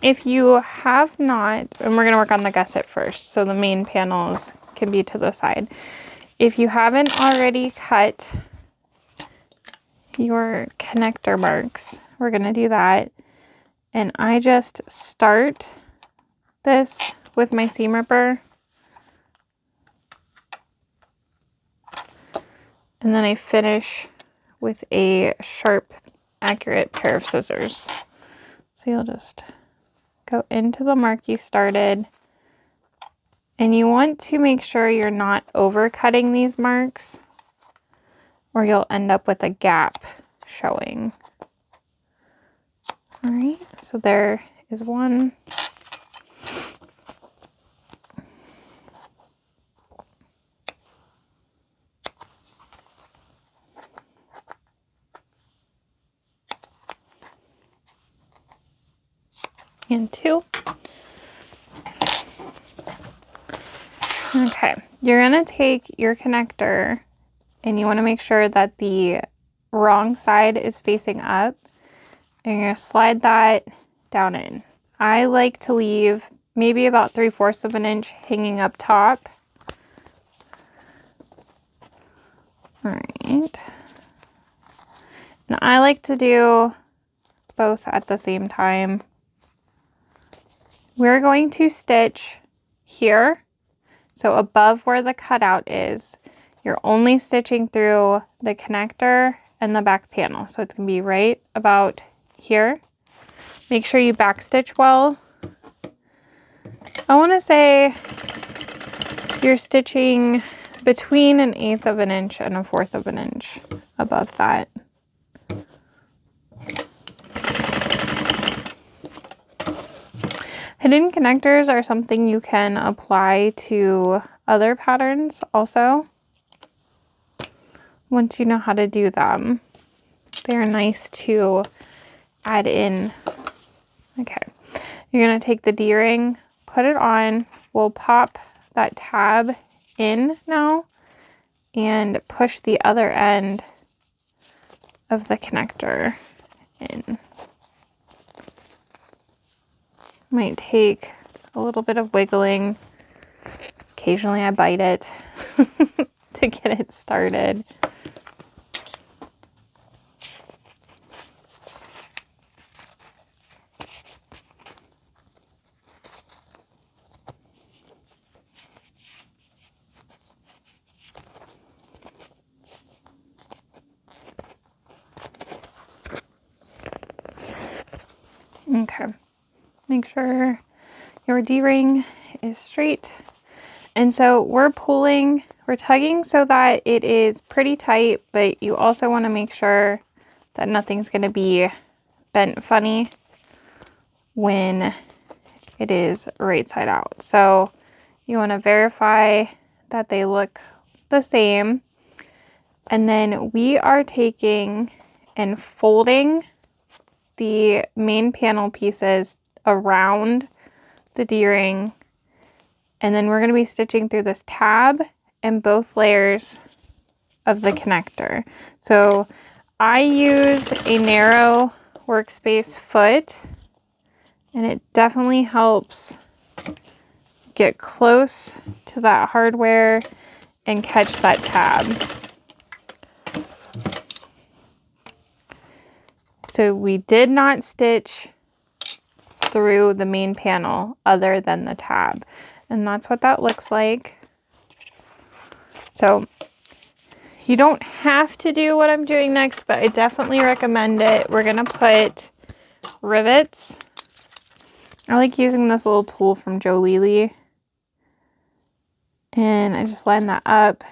if you have not, and we're going to work on the gusset first, so the main panels can be to the side. If you haven't already cut your connector marks, we're going to do that. And I just start this with my seam ripper. And then I finish with a sharp, accurate pair of scissors. So you'll just go into the mark you started. And you want to make sure you're not overcutting these marks, or you'll end up with a gap showing. All right, so there is one. And 2. Okay, you're gonna take your connector and you wanna make sure that the wrong side is facing up, and you're gonna slide that down in. I like to leave maybe about 3/4 of an inch hanging up top. All right. And I like to do both at the same time. We're going to stitch here, so above where the cutout is. You're only stitching through the connector and the back panel, so it's going to be right about here. Make sure you back stitch well. I want to say you're stitching between 1/8 of an inch and 1/4 of an inch above that. Hidden connectors are something you can apply to other patterns also. Once you know how to do them, they're nice to add in. Okay, you're gonna take the D-ring, put it on. We'll pop that tab in now and push the other end of the connector in. Might take a little bit of wiggling. Occasionally I bite it to get it started. Okay. Make sure your D-ring is straight. And so we're tugging so that it is pretty tight, but you also want to make sure that nothing's going to be bent funny when it is right side out. So you want to verify that they look the same. And then we are taking and folding the main panel pieces around the D-ring, and then we're going to be stitching through this tab and both layers of the connector. So I use a narrow workspace foot, and it definitely helps get close to that hardware and catch that tab. So we did not stitch through the main panel other than the tab, and that's what that looks like. So you don't have to do what I'm doing next, but I definitely recommend it. We're gonna put rivets. I like using this little tool from Jolie, and I just line that up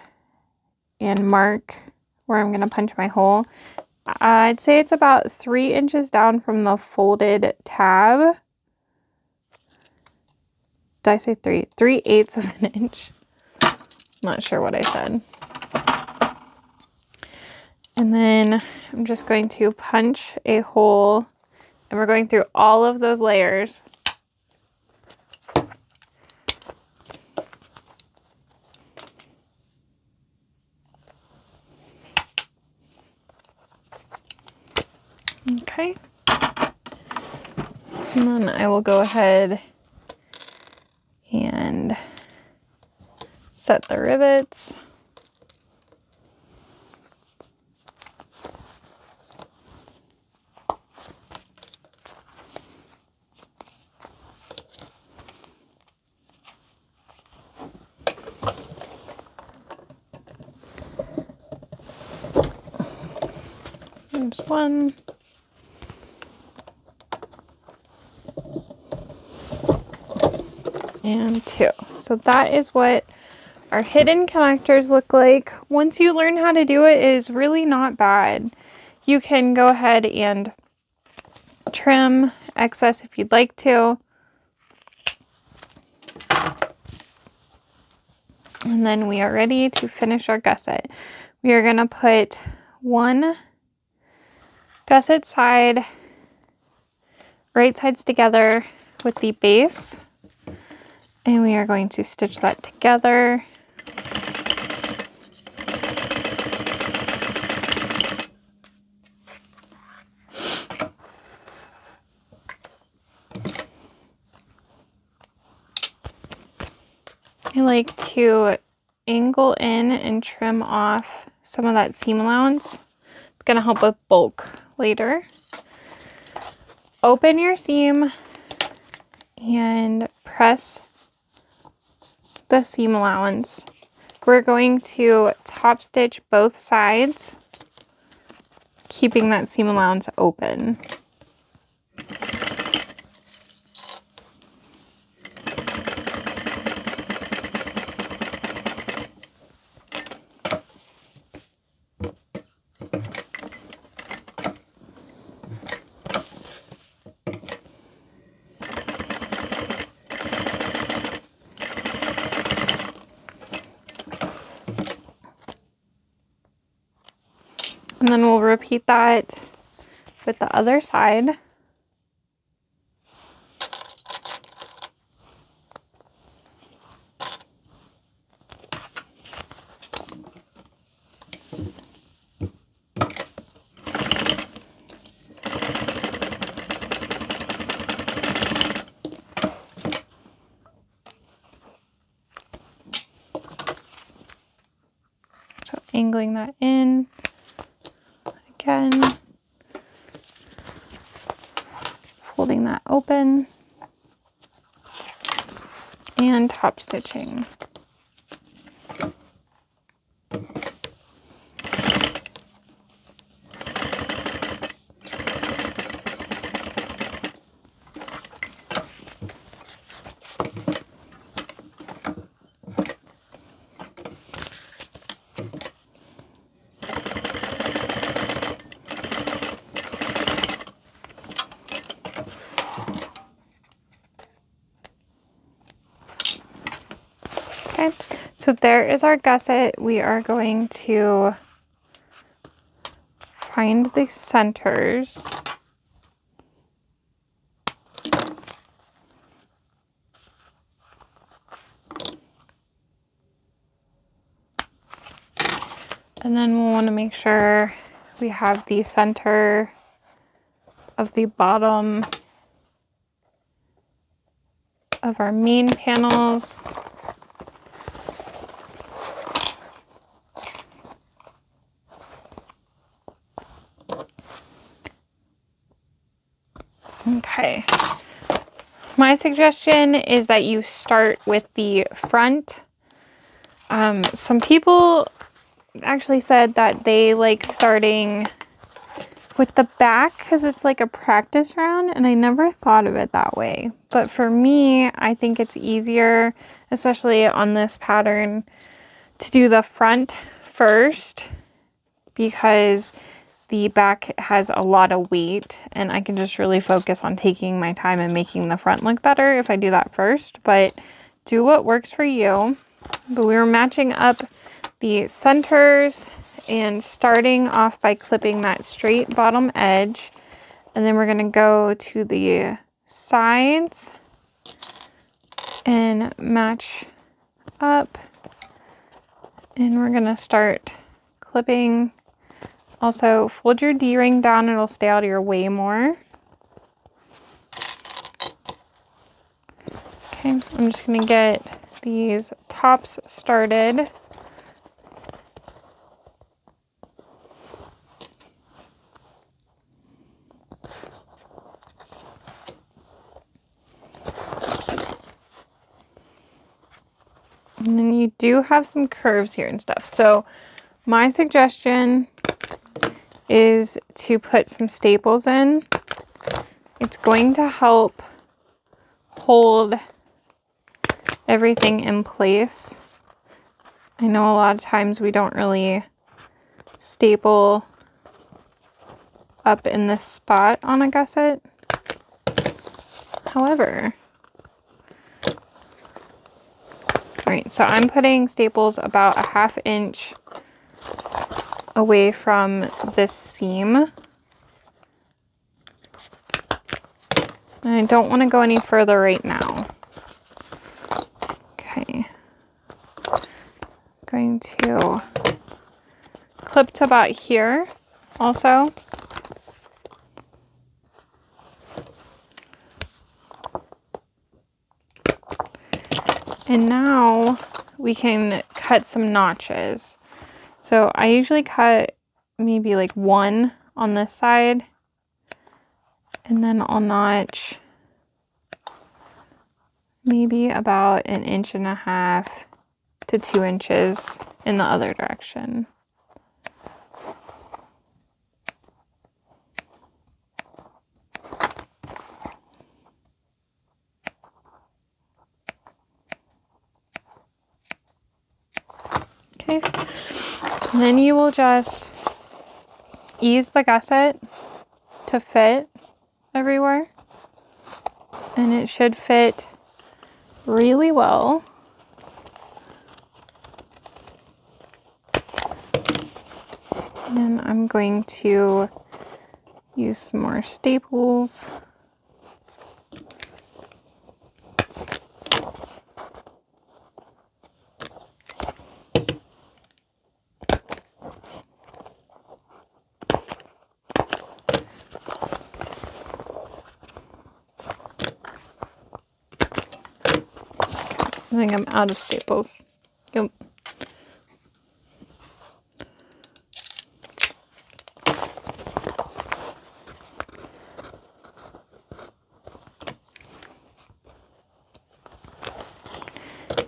and mark where I'm going to punch my hole. I'd say it's about 3 inches down from the folded tab. Did I say 3? 3/8 of an inch. Not sure what I said. And then I'm just going to punch a hole, and we're going through all of those layers. Okay. And then I will go ahead and set the rivets. There's 1. And 2. So that is what our hidden connectors look like. Once you learn how to do it, it is really not bad. You can go ahead and trim excess if you'd like to. And then we are ready to finish our gusset. We are going to put 1 gusset side, right sides together with the base. And we are going to stitch that together. I like to angle in and trim off some of that seam allowance. It's going to help with bulk later. Open your seam and press the seam allowance. We're going to top stitch both sides, keeping that seam allowance open. And then we'll repeat that with the other side. So angling that in. Again, folding that open and top stitching. Okay, so there is our gusset. We are going to find the centers. And then we'll want to make sure we have the center of the bottom of our main panels. Okay, my suggestion is that you start with the front. Some people actually said that they like starting with the back, because it's like a practice round, and I never thought of it that way. But for me, I think it's easier, especially on this pattern, to do the front first, because the back has a lot of weight and I can just really focus on taking my time and making the front look better if I do that first. But do what works for you. But we were matching up the centers and starting off by clipping that straight bottom edge, and then we're going to go to the sides and match up, and we're going to start clipping. Also, fold your D-ring down, it'll stay out of your way more. Okay, I'm just going to get these tops started. And then you do have some curves here and stuff. So my suggestion is to put some staples in. It's going to help hold everything in place. I know a lot of times we don't really staple up in this spot on a gusset. However, all right, so I'm putting staples about a 1/2 inch away from this seam. And I don't want to go any further right now. Okay. Going to clip to about here also. And now we can cut some notches. So I usually cut maybe like 1 on this side, and then I'll notch maybe about 1.5 to 2 inches in the other direction. Okay, and then you will just ease the gusset to fit everywhere, and it should fit really well. And I'm going to use some more staples. I think I'm out of staples. Yep.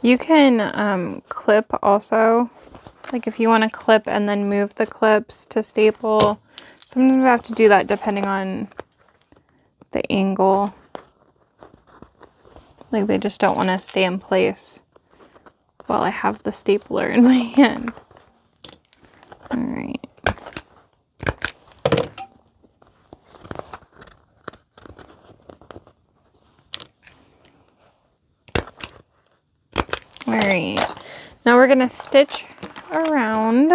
You can clip also, like if you want to clip and then move the clips to staple. Sometimes I have to do that depending on the angle. Like they just don't want to stay in place while I have the stapler in my hand. All right. All right. Now we're going to stitch around.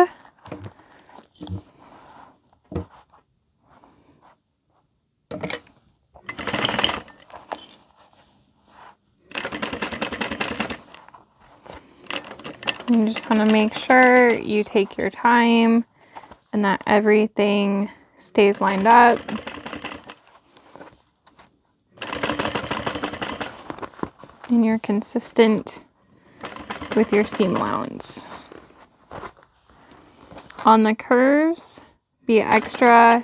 You just want to make sure you take your time and that everything stays lined up. And you're consistent with your seam allowance. On the curves, be extra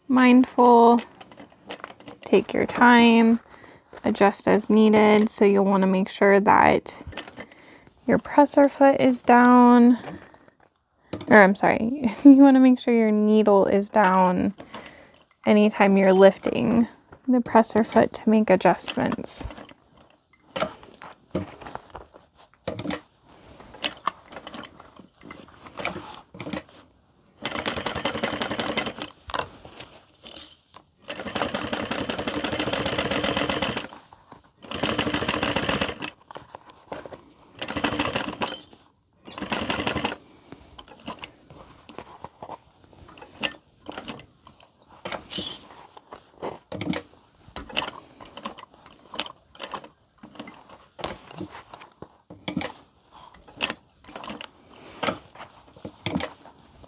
mindful. Take your time, adjust as needed. So you'll want to make sure that your presser foot is down, or I'm sorry, you want to make sure your needle is down anytime you're lifting the presser foot to make adjustments.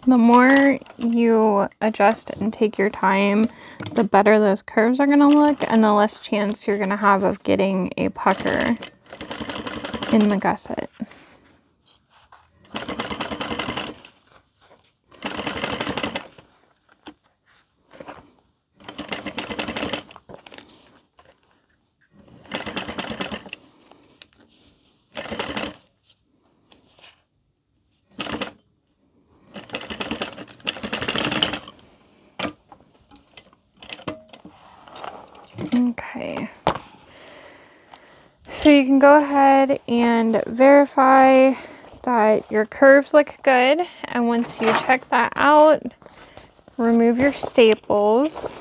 The more you adjust and take your time, the better those curves are going to look and the less chance you're going to have of getting a pucker in the gusset. Okay, so you can go ahead and verify that your curves look good, and once you check that out, remove your staples.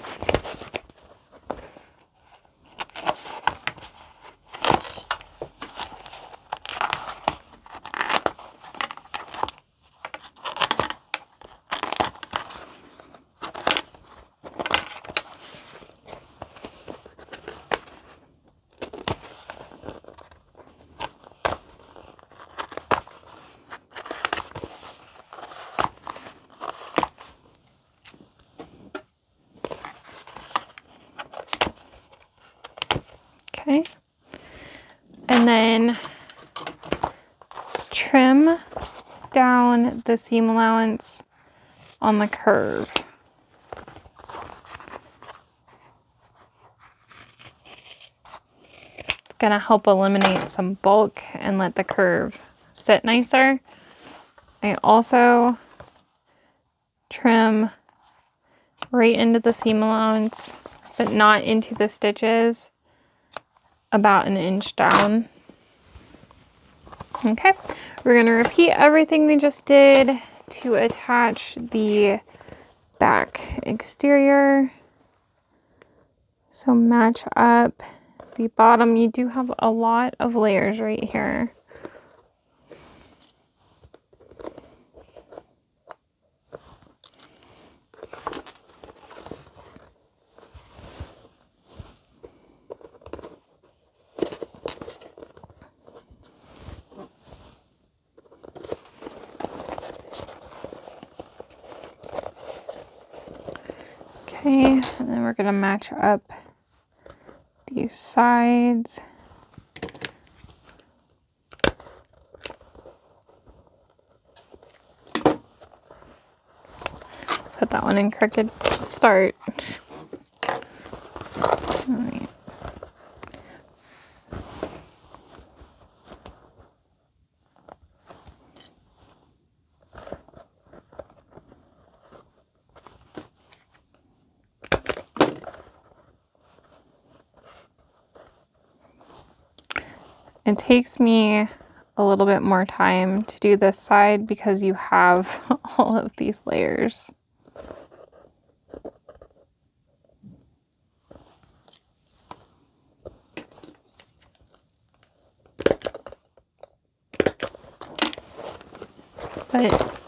Okay, and then trim down the seam allowance on the curve. It's gonna help eliminate some bulk and let the curve sit nicer. I also trim right into the seam allowance, but not into the stitches, about 1 inch down. Okay, we're going to repeat everything we just did to attach the back exterior. So match up the bottom. You do have a lot of layers right here. Okay, and then we're going to match up these sides. Put that one in crooked to start. All right. It takes me a little bit more time to do this side because you have all of these layers. But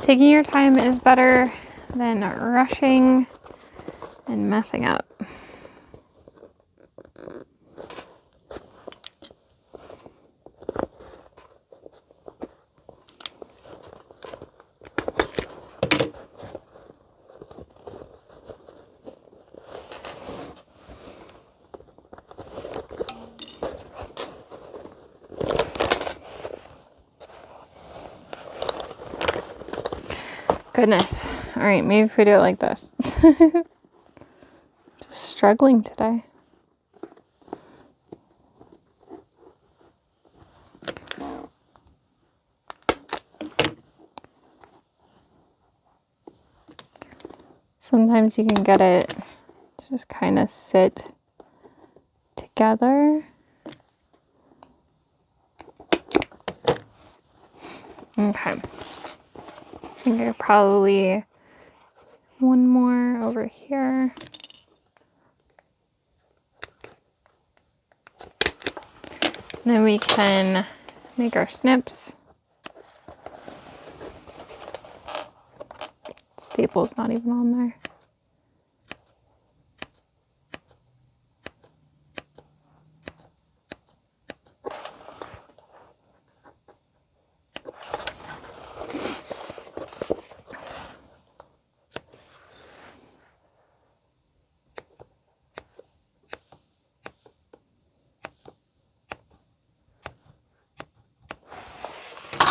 taking your time is better than rushing and messing up. Goodness. All right, maybe if we do it like this. Just struggling today. Sometimes you can get it to just kind of sit together. Okay. I think I probably one more over here. And then we can make our snips. Staple's not even on there.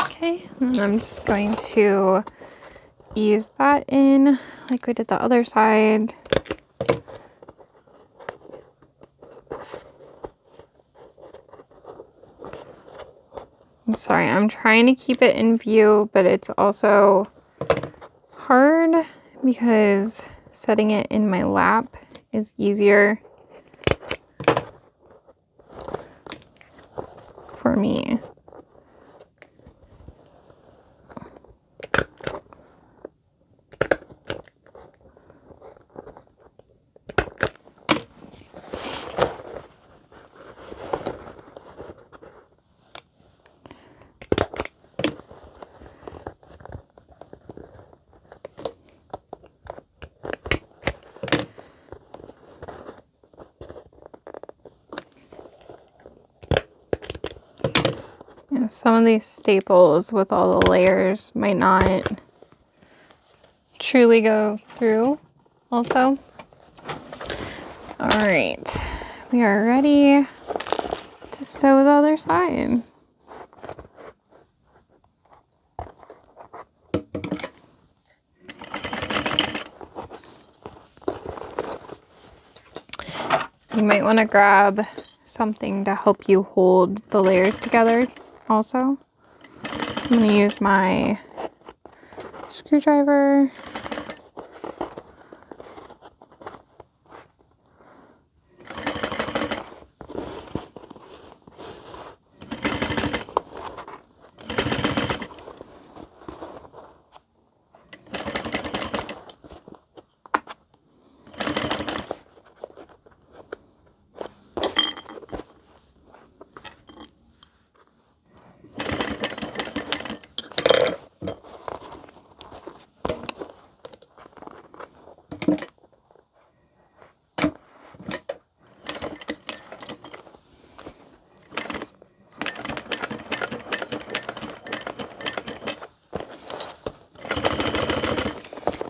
Okay, and I'm just going to ease that in like we did the other side. I'm sorry, I'm trying to keep it in view, but it's also hard because setting it in my lap is easier for me. Some of these staples with all the layers might not truly go through also. All right, we are ready to sew the other side. You might want to grab something to help you hold the layers together also. I'm going to use my screwdriver.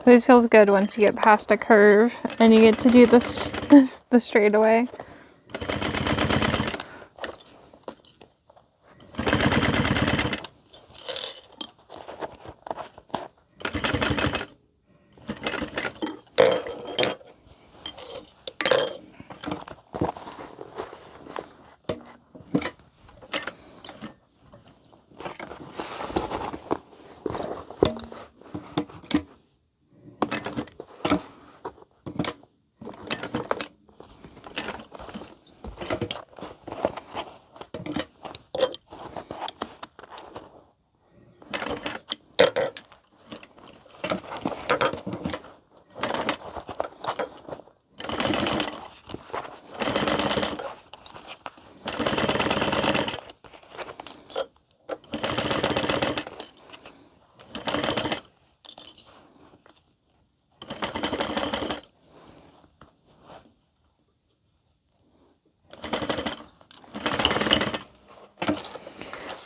It always feels good once you get past a curve and you get to do the straightaway.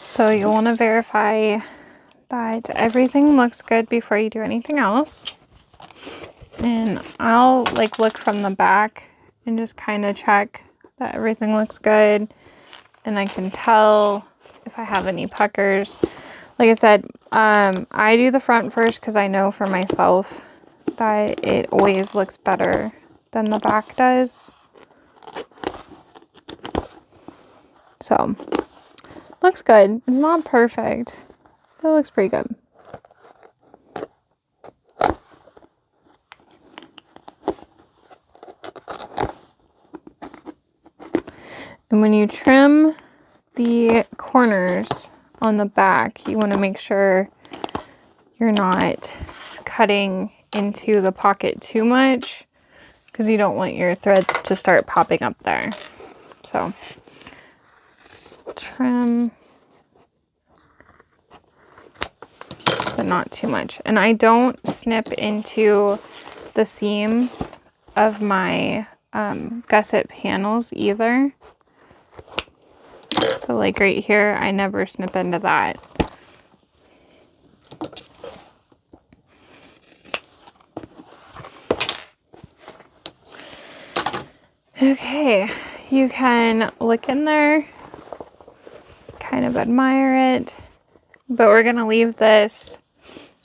So you'll want to verify that everything looks good before you do anything else. And I'll like look from the back and just kind of check that everything looks good. And I can tell if I have any puckers. Like I said, I do the front first because I know for myself that it always looks better than the back does. So, looks good. It's not perfect, but it looks pretty good. And when you trim the corners on the back, you want to make sure you're not cutting into the pocket too much, because you don't want your threads to start popping up there. So trim, but not too much. And I don't snip into the seam of my gusset panels either. So like right here, I never snip into that. Okay, you can look in there, kind of admire it, but we're gonna leave this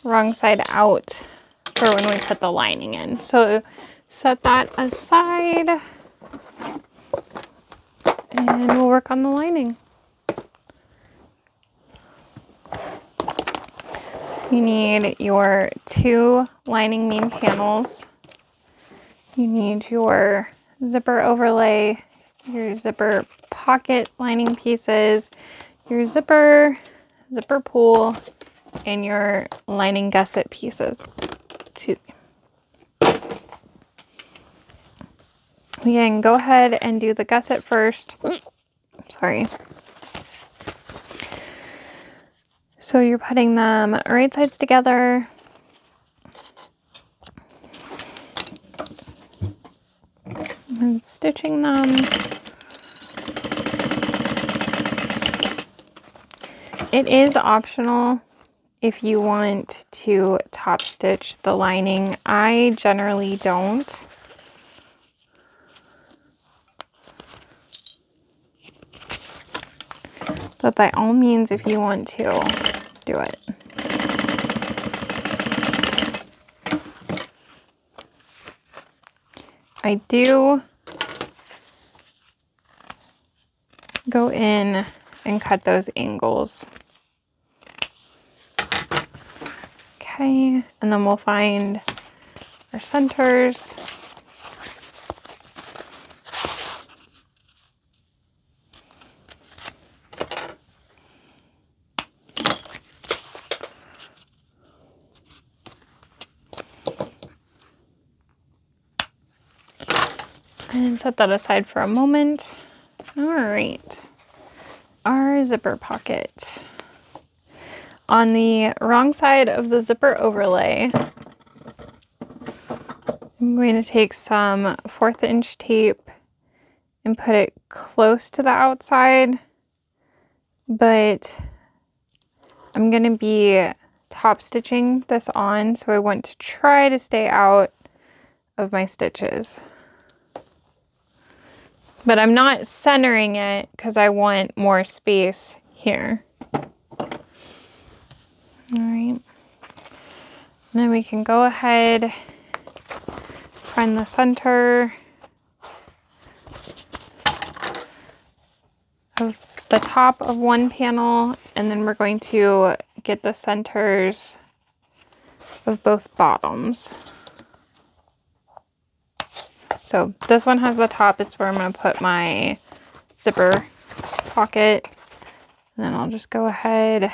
wrong side out for when we put the lining in. So set that aside and we'll work on the lining. So you need your 2 lining main panels. You need your zipper overlay, your zipper pocket lining pieces, your zipper pull, and your lining gusset pieces. Excuse me. We can go ahead and do the gusset first. Sorry. So you're putting them right sides together. And stitching them. It is optional if you want to top stitch the lining. I generally don't. But by all means, if you want to, do it. I do go in and cut those angles. Okay, and then we'll find our centers. And set that aside for a moment. All right, our zipper pocket. On the wrong side of the zipper overlay, I'm going to take some 1/4 inch tape and put it close to the outside, but I'm going to be top stitching this on, so I want to try to stay out of my stitches. But I'm not centering it because I want more space here. All right. And then we can go ahead, find the center of the top of one panel, and then we're going to get the centers of both bottoms. So this one has the top, it's where I'm going to put my zipper pocket. And then I'll just go ahead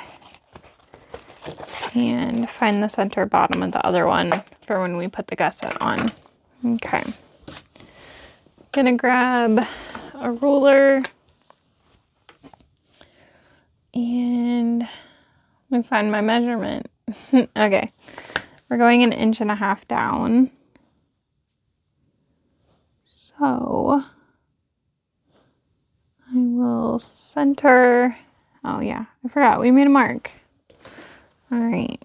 and find the center bottom of the other one for when we put the gusset on. Okay. Gonna grab a ruler and let me find my measurement. Okay. We're going 1.5 inches down. So I will center. Oh yeah, I forgot we made a mark. All right.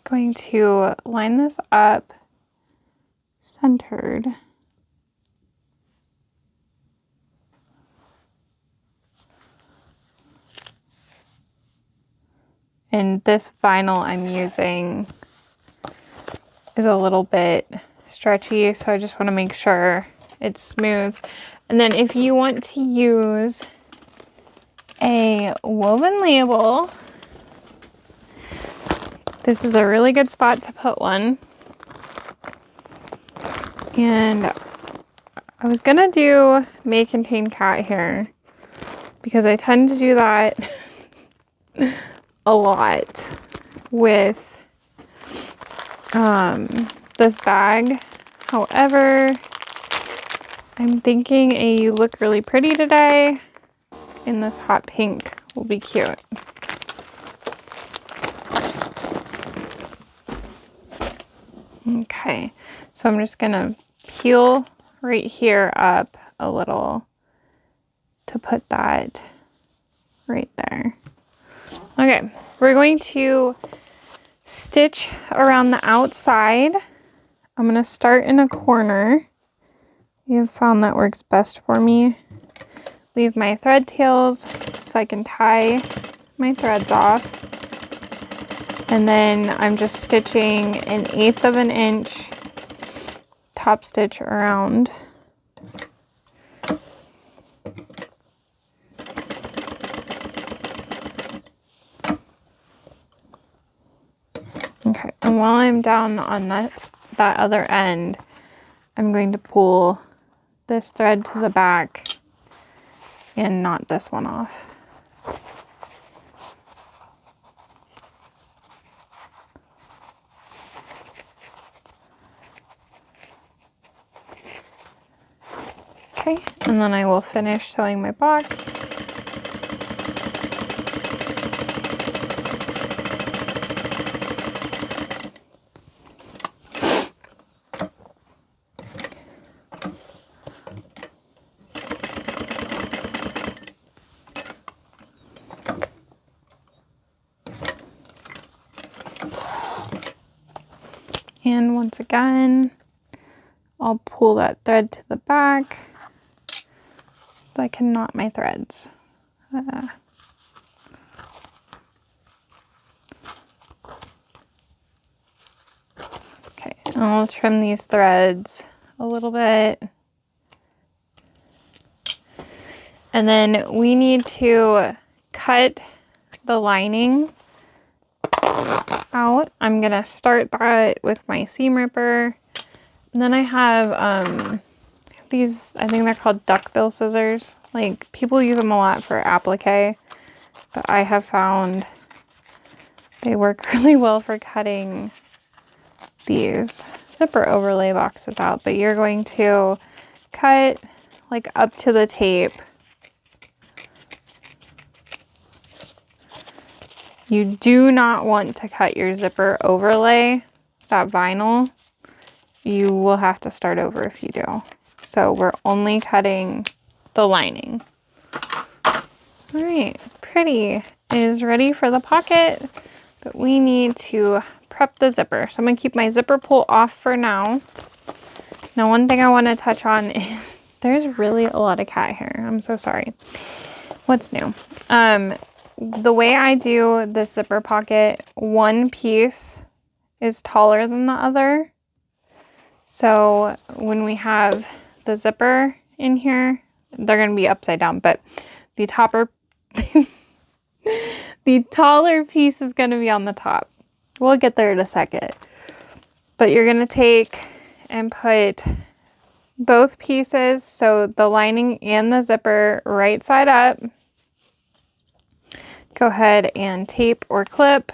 Going to line this up centered. And this vinyl I'm using is a little bit stretchy, so I just want to make sure it's smooth. And then if you want to use a woven label, this is a really good spot to put one. And I was gonna do may contain cat hair because I tend to do that a lot with this bag. However, I'm thinking a you look really pretty today in this hot pink will be cute. Okay, so I'm just gonna peel right here up a little to put that right there. Okay, we're going to stitch around the outside. I'm gonna start in a corner. I have found that works best for me. Leave my thread tails so I can tie my threads off. And then I'm just stitching 1/8 of an inch top stitch around. Okay, and while I'm down on that other end, I'm going to pull this thread to the back and knot this one off. Okay, and then I will finish sewing my box. And once again, I'll pull that thread to the back so I can knot my threads. Okay, and I'll trim these threads a little bit. And then we need to cut the lining out. I'm gonna start that with my seam ripper. And then I have these, I think they're called duckbill scissors. Like, people use them a lot for applique, but I have found they work really well for cutting these zipper overlay boxes out. But you're going to cut like up to the tape. You do not want to cut your zipper overlay, that vinyl. You will have to start over if you do. So we're only cutting the lining. All right, Pretty is ready for the pocket, but we need to prep the zipper. So I'm gonna keep my zipper pull off for now. Now, one thing I wanna touch on is there's really a lot of cat hair. I'm so sorry. What's new? The way I do this zipper pocket, one piece is taller than the other. So when we have the zipper in here, they're going to be upside down, but the the taller piece is going to be on the top. We'll get there in a second. But you're going to take and put both pieces, so the lining and the zipper, right side up. Go ahead and tape or clip.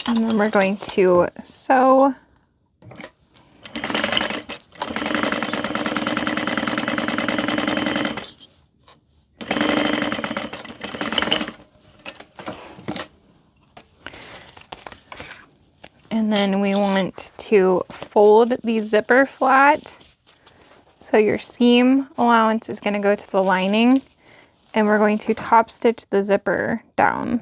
And then we're going to sew. And then we want to fold the zipper flat. So your seam allowance is going to go to the lining, and we're going to top stitch the zipper down.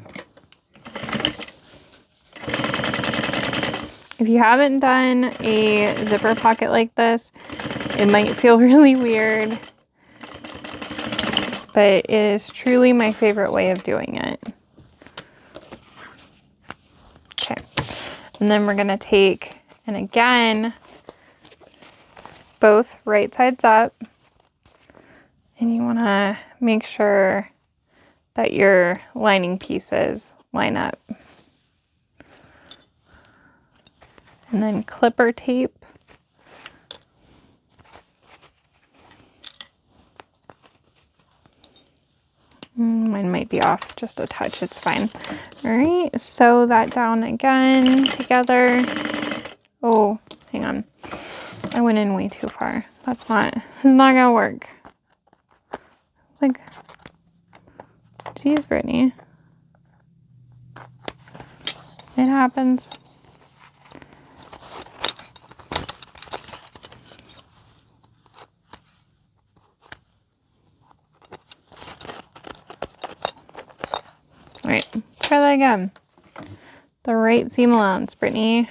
If you haven't done a zipper pocket like this, it might feel really weird, but it is truly my favorite way of doing it. Okay, and then we're going to take, and again, both right sides up, and you want to make sure that your lining pieces line up. And then clipper tape. Mine might be off just a touch, it's fine. All right, sew that down again together. Oh, hang on. I went in way too far. This is not gonna work. It's like, geez, Brittany. It happens. All right, try that again. The right seam allowance, Brittany.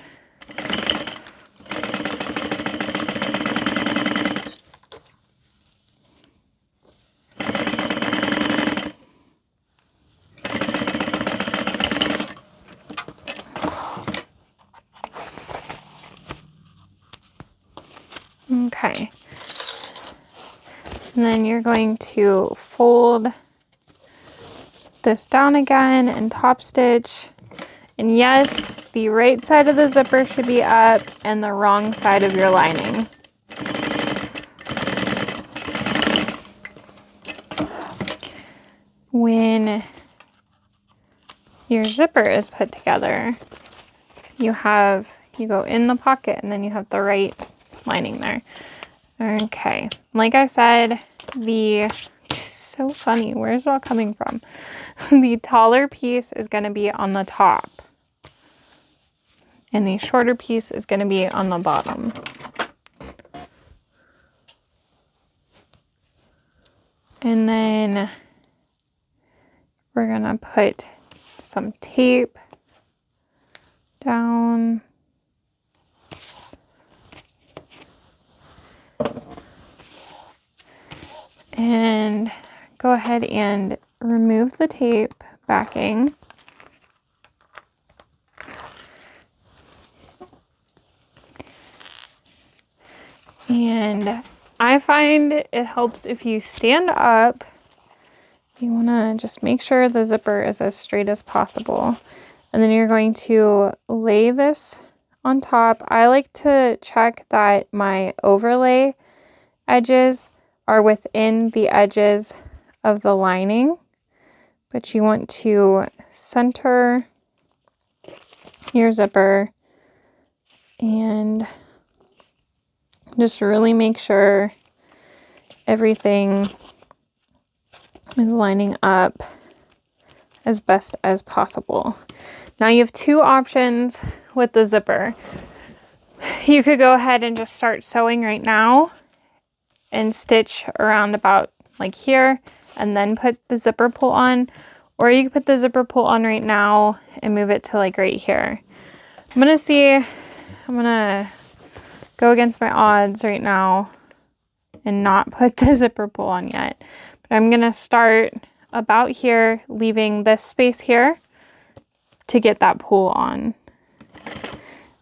Okay. And then you're going to fold this down again and top stitch. And yes, the right side of the zipper should be up and the wrong side of your lining. When your zipper is put together, you go in the pocket and then you have the right lining there. Okay, like I said, so funny, where's it all coming from? The taller piece is going to be on the top and the shorter piece is going to be on the bottom. And then we're going to put some tape down. And go ahead and remove the tape backing. And I find it helps if you stand up. You want to just make sure the zipper is as straight as possible. And then you're going to lay this on top. I like to check that my overlay edges are within the edges of the lining, but you want to center your zipper and just really make sure everything is lining up as best as possible. Now you have two options with the zipper. You could go ahead and just start sewing right now and stitch around about like here and then put the zipper pull on, or you can put the zipper pull on right now and move it to like right here. I'm gonna go against my odds right now and not put the zipper pull on yet, but I'm gonna start about here, leaving this space here to get that pull on.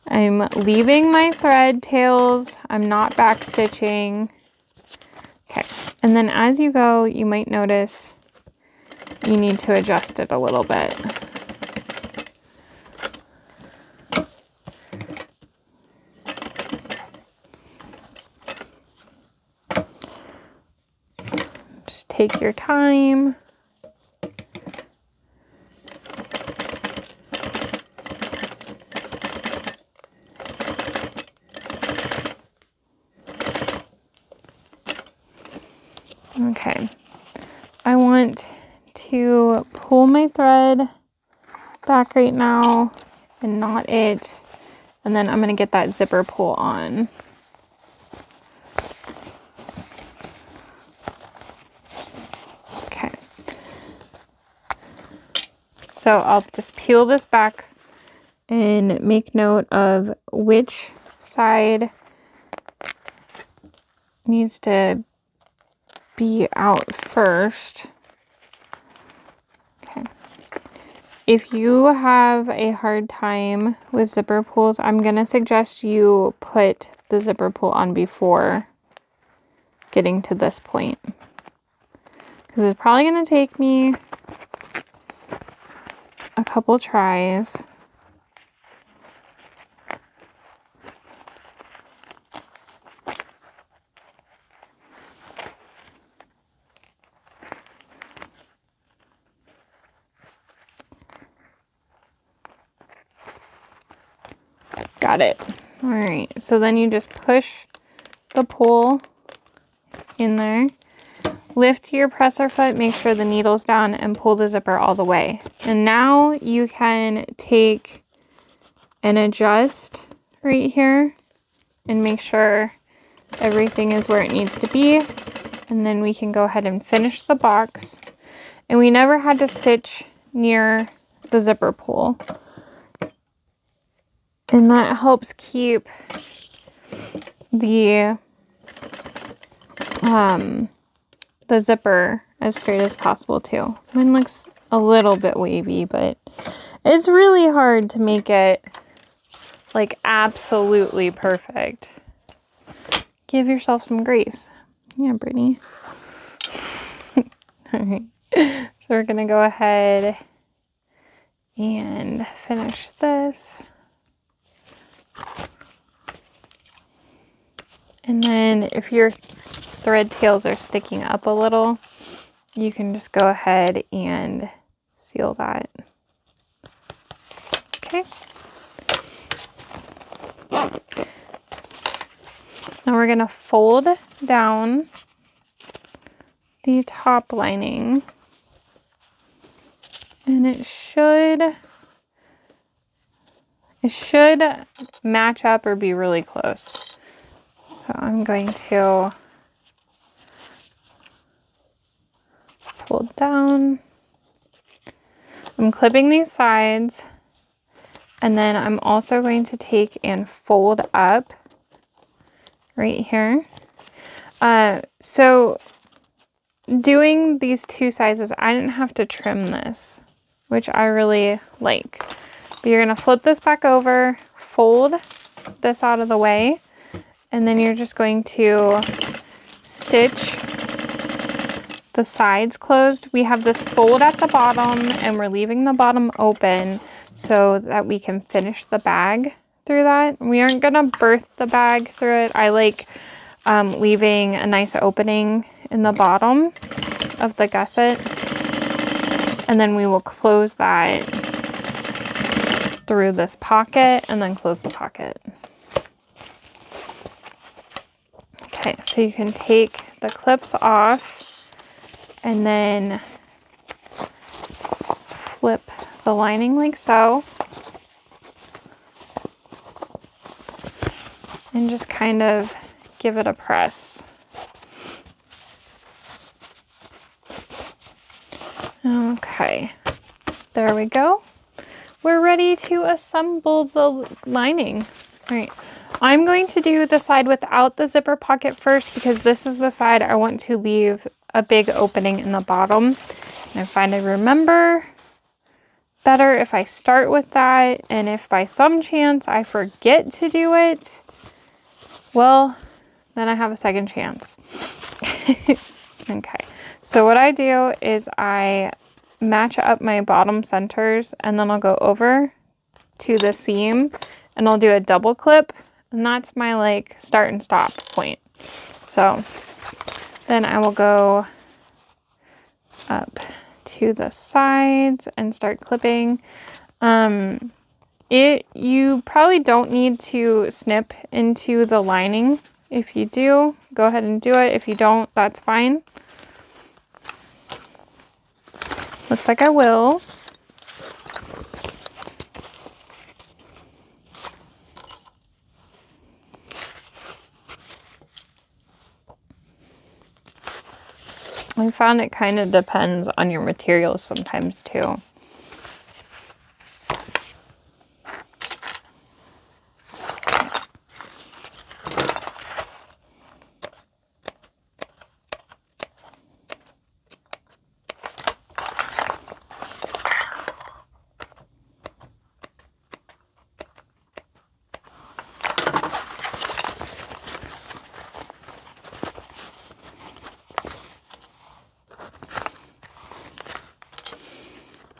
I'm leaving my thread tails, I'm not back stitching. Okay, and then as you go, you might notice you need to adjust it a little bit. Just take your time. Okay, I want to pull my thread back right now and knot it, and then I'm going to get that zipper pull on. Okay, so I'll just peel this back and make note of which side needs to be out first. Okay. If you have a hard time with zipper pulls, I'm gonna suggest you put the zipper pull on before getting to this point, because it's probably gonna take me couple tries. Got it. All right, so then you just push the pole in there, lift your presser foot, make sure the needle's down, and pull the zipper all the way. And now you can take and adjust right here and make sure everything is where it needs to be. And then we can go ahead and finish the box. And we never had to stitch near the zipper pull. And that helps keep the zipper as straight as possible too. Mine looks a little bit wavy, but it's really hard to make it like absolutely perfect. Give yourself some grace. Yeah, Brittany. All right. So we're gonna go ahead and finish this. And then if your thread tails are sticking up a little, you can just go ahead and seal that. Okay. Now we're going to fold down the top lining, and it should match up or be really close. So I'm going to fold down. I'm clipping these sides, and then I'm also going to take and fold up right here. So doing these two sizes, I didn't have to trim this, which I really like. But you're going to flip this back over, fold this out of the way, and then you're just going to stitch the sides closed. We have this fold at the bottom, and we're leaving the bottom open so that we can finish the bag through that. We aren't gonna birth the bag through it. I like leaving a nice opening in the bottom of the gusset, and then we will close that through this pocket and then close the pocket. Okay, so you can take the clips off and then flip the lining like so, and just kind of give it a press. Okay, there we go. We're ready to assemble the lining. All right, I'm going to do the side without the zipper pocket first because this is the side I want to leave a big opening in the bottom. And I find I remember better if I start with that, and if by some chance I forget to do it, well, then I have a second chance. Okay, so what I do is I match up my bottom centers, and then I'll go over to the seam and I'll do a double clip, and that's my like start and stop point. So then I will go up to the sides and start clipping. You probably don't need to snip into the lining. If you do, go ahead and do it. If you don't, that's fine. Looks like I will. I found it kind of depends on your materials sometimes too.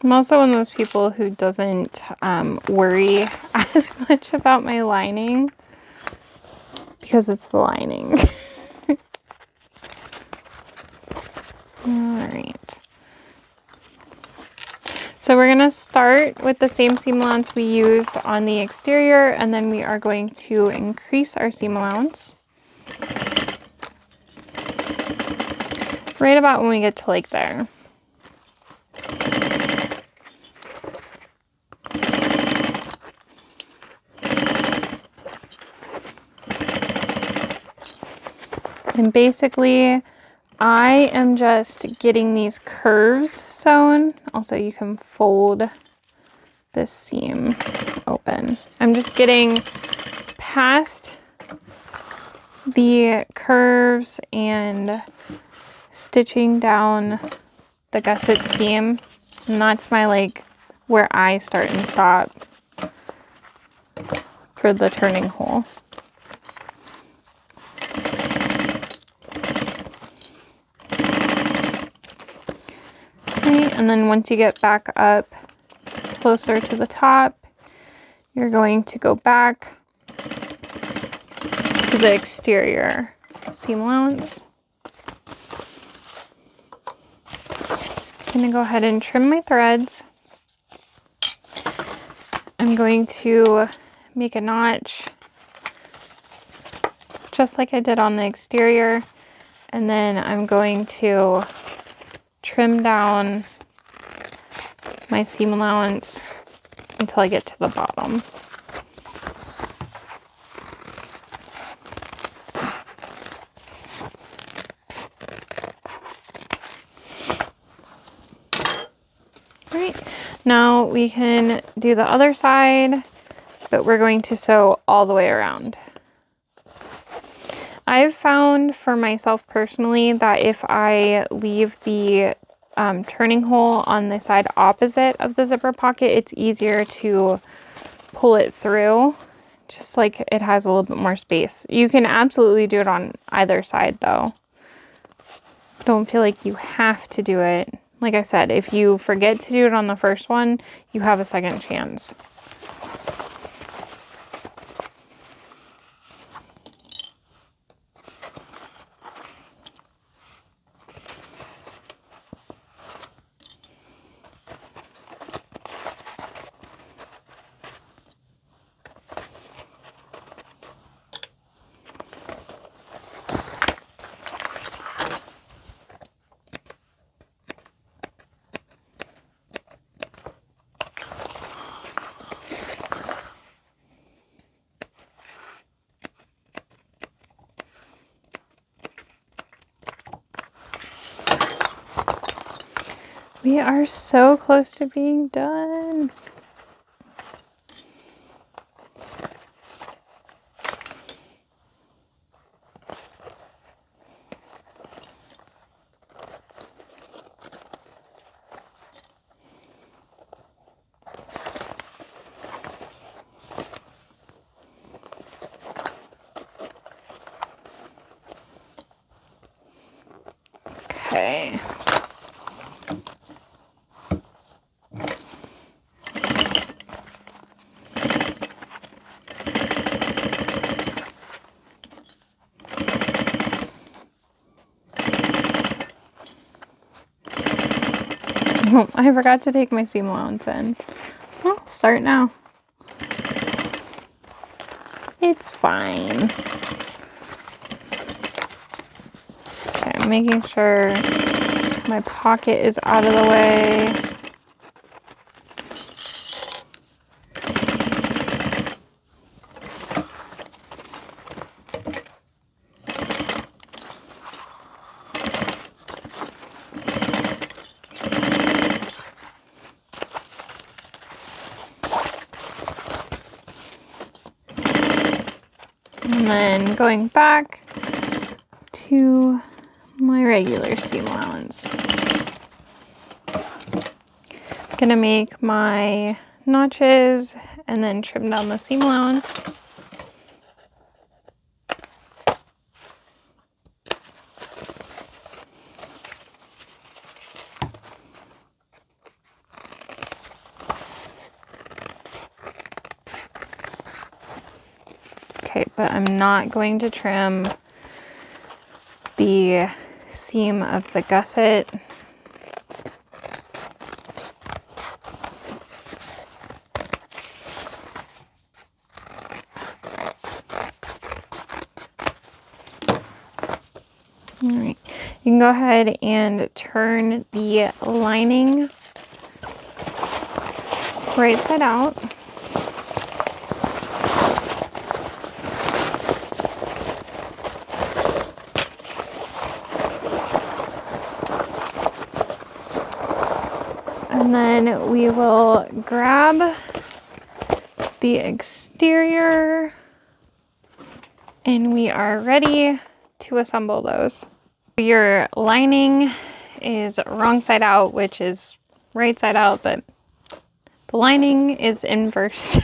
I'm also one of those people who doesn't worry as much about my lining because it's the lining. Alright. So we're going to start with the same seam allowance we used on the exterior, and then we are going to increase our seam allowance right about when we get to like there. And basically, I am just getting these curves sewn. Also, you can fold this seam open. I'm just getting past the curves and stitching down the gusset seam. And that's my, like, where I start and stop for the turning hole. And then once you get back up closer to the top, you're going to go back to the exterior seam allowance. I'm going to go ahead and trim my threads. I'm going to make a notch just like I did on the exterior, and then I'm going to trim down my seam allowance until I get to the bottom. Alright, now we can do the other side, but we're going to sew all the way around. I've found for myself personally that if I leave the turning hole on the side opposite of the zipper pocket, it's easier to pull it through, just like it has a little bit more space. You can absolutely do it on either side though. Don't feel like you have to do it. Like I said, if you forget to do it on the first one, you have a second chance. We are so close to being done. Okay. Oh, I forgot to take my seam allowance in. Well, start now. It's fine. Okay, I'm making sure my pocket is out of the way. And then going back to my regular seam allowance. Gonna make my notches and then trim down the seam allowance. but I'm not going to trim the seam of the gusset. All right, you can go ahead and turn the lining right side out. And then we will grab the exterior and we are ready to assemble those. Your lining is wrong side out, which is right side out, but the lining is inverse.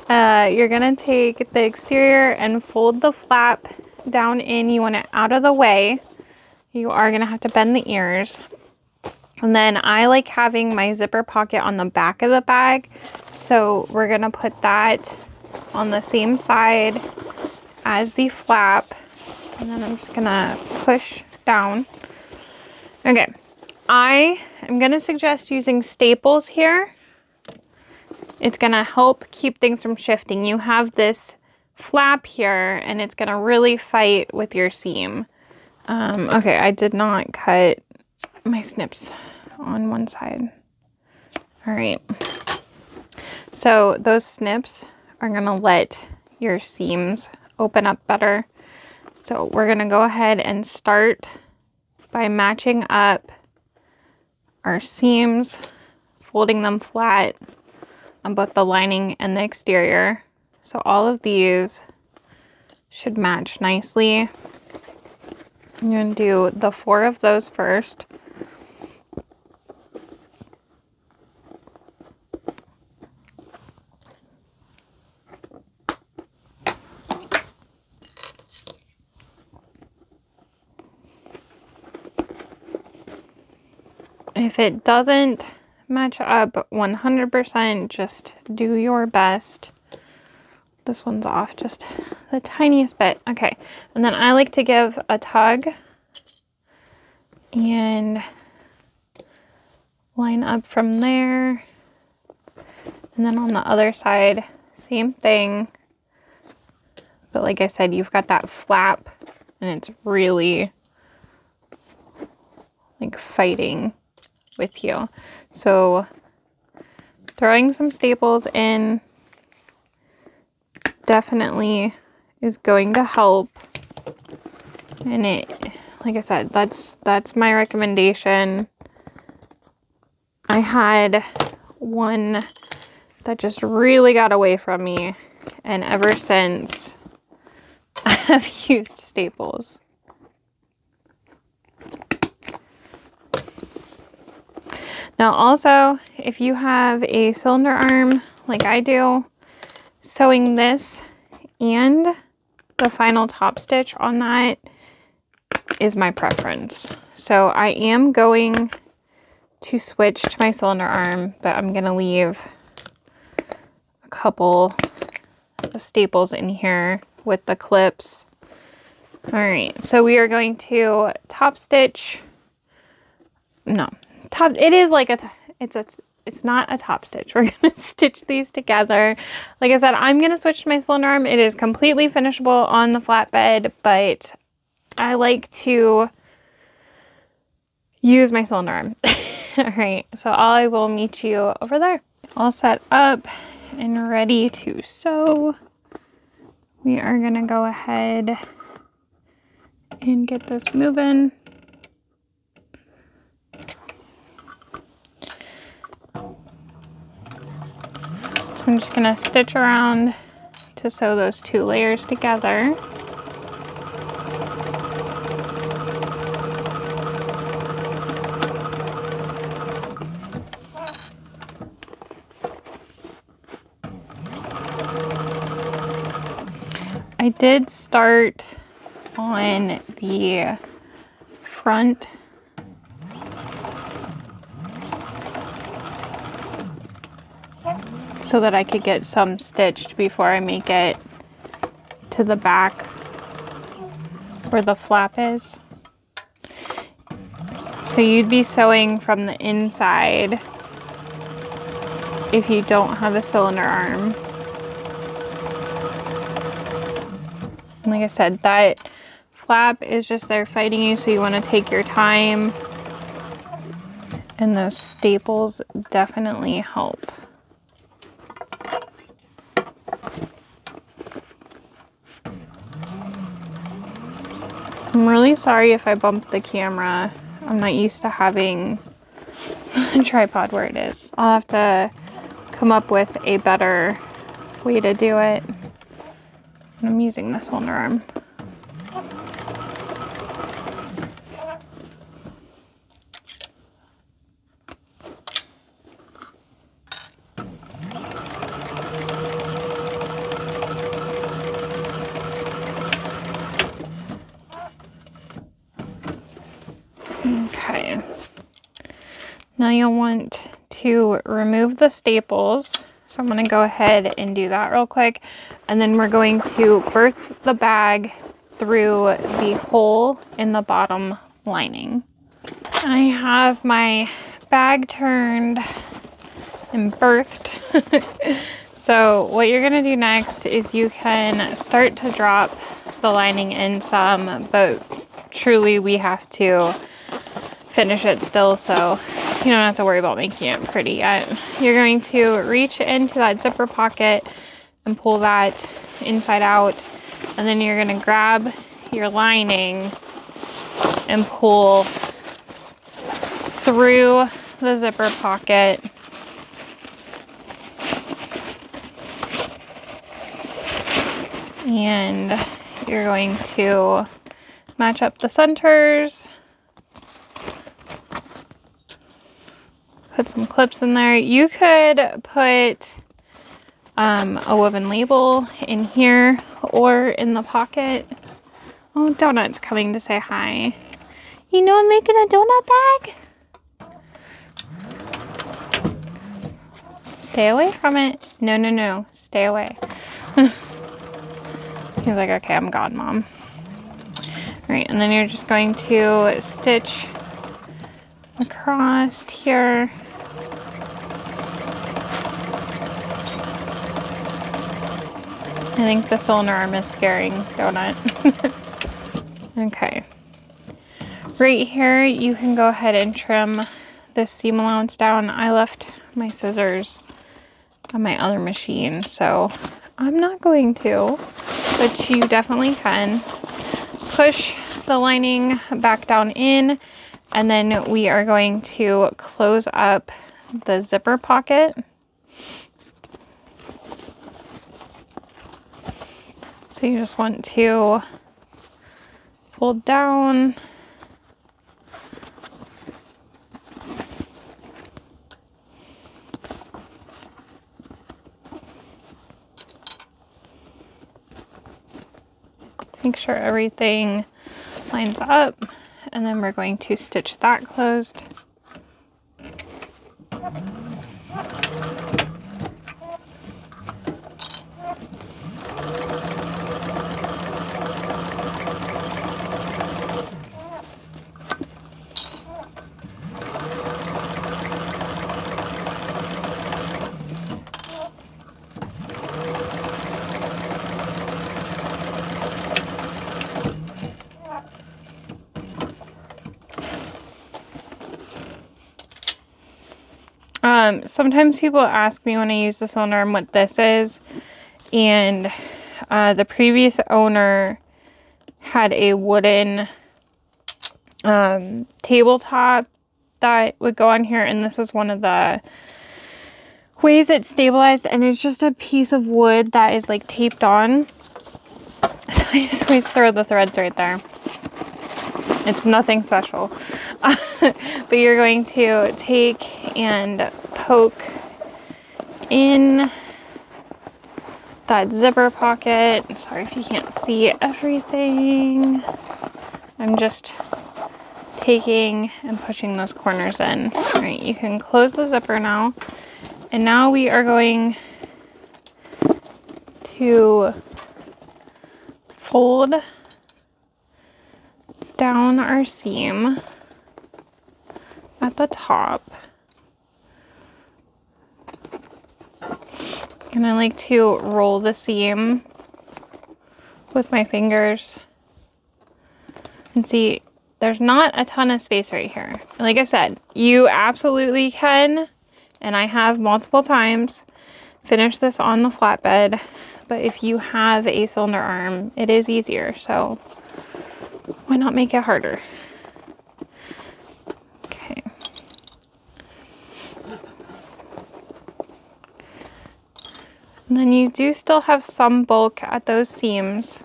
You're gonna take the exterior and fold the flap down in. You want it out of the way. You are gonna have to bend the ears. And then I like having my zipper pocket on the back of the bag. So we're gonna put that on the same side as the flap. And then I'm just gonna push down. Okay, I am gonna suggest using staples here. It's gonna help keep things from shifting. You have this flap here and it's gonna really fight with your seam. Okay, I did not cut my snips on one side. All right, so those snips are gonna let your seams open up better. So we're gonna go ahead and start by matching up our seams, folding them flat on both the lining and the exterior. So all of these should match nicely. I'm gonna do the 4 of those first. If it doesn't match up 100%, just do your best. This one's off just the tiniest bit. Okay, and then I like to give a tug and line up from there. And then on the other side, same thing. But like I said, you've got that flap and it's really like fighting with you. So throwing some staples in definitely is going to help. And it, like I said, that's my recommendation. I had one that just really got away from me, and ever since I've used staples. Now also, if you have a cylinder arm like I do, sewing this and the final top stitch on that is my preference. So I am going to switch to my cylinder arm, but I'm gonna leave a couple of staples in here with the clips. All right, so we are going to top stitch. No, top. It is like it's not a top stitch. We're gonna stitch these together. Like I said, I'm gonna switch to my cylinder arm. It is completely finishable on the flatbed, but I like to use my cylinder arm. All right, so I will meet you over there. All set up and ready to sew. We are gonna go ahead and get this moving. So I'm just gonna stitch around to sew those 2 layers together. I did start on the front so that I could get some stitched before I make it to the back where the flap is. So you'd be sewing from the inside if you don't have a cylinder arm. And like I said, that flap is just there fighting you, so you want to take your time. And those staples definitely help. I'm really sorry if I bumped the camera. I'm not used to having a tripod where it is. I'll have to come up with a better way to do it. And I'm using this cylinder arm. Okay, now you'll want to remove the staples. So I'm going to go ahead and do that real quick. And then we're going to birth the bag through the hole in the bottom lining. I have my bag turned and birthed. So what you're going to do next is you can start to drop the lining in some, but truly we have to finish it still, so you don't have to worry about making it pretty yet. You're going to reach into that zipper pocket and pull that inside out, and then you're going to grab your lining and pull through the zipper pocket and you're going to match up the centers. Put some clips in there. You could put a woven label in here or in the pocket. Oh, Donut's coming to say hi. You know I'm making a donut bag? Stay away from it. No, no, no. Stay away. He's like, okay, I'm gone, Mom. All right, and then you're just going to stitch across here. I think the cylinder arm is scaring Donut. Okay. Right here, you can go ahead and trim this seam allowance down. I left my scissors on my other machine, so I'm not going to, but you definitely can. Push the lining back down in, and then we are going to close up the zipper pocket. So you just want to pull down. Make sure everything lines up, and then we're going to stitch that closed. Sometimes people ask me when I use the cylinder arm what this is, and the previous owner had a wooden tabletop that would go on here, and this is one of the ways it's stabilized, and it's just a piece of wood that is like taped on. So I just always throw the threads right there. It's nothing special. But you're going to take and poke in that zipper pocket. Sorry if you can't see everything. I'm just taking and pushing those corners in. All right, you can close the zipper now. And now we are going to fold down our seam at the top. And I like to roll the seam with my fingers. And see, there's not a ton of space right here. Like I said, you absolutely can, and I have multiple times, finish this on the flatbed. But if you have a cylinder arm, it is easier. So why not make it harder? Okay. And then you do still have some bulk at those seams.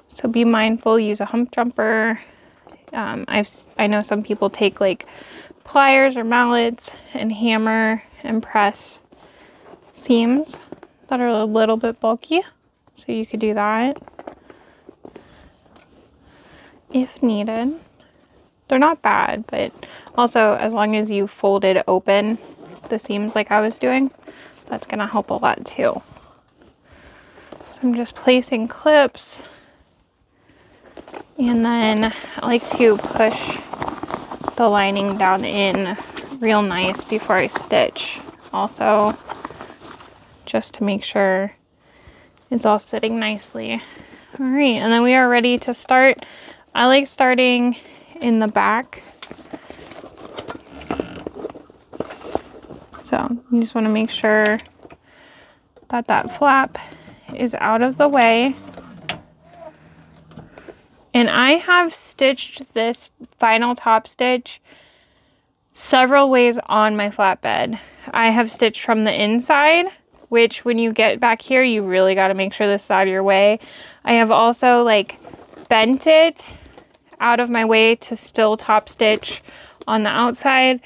So be mindful, use a hump jumper. I know some people take like pliers or mallets and hammer and press seams that are a little bit bulky. So you could do that if needed. They're not bad, but also as long as you fold it open the seams like I was doing, that's gonna help a lot too. So I'm just placing clips. And then I like to push the lining down in real nice before I stitch. Also, just to make sure it's all sitting nicely. All right, and then we are ready to start. I like starting in the back. So you just want to make sure that that flap is out of the way. And I have stitched this final top stitch several ways on my flatbed. I have stitched from the inside, which when you get back here, you really got to make sure this is out of your way. I have also like bent it out of my way to still top stitch on the outside.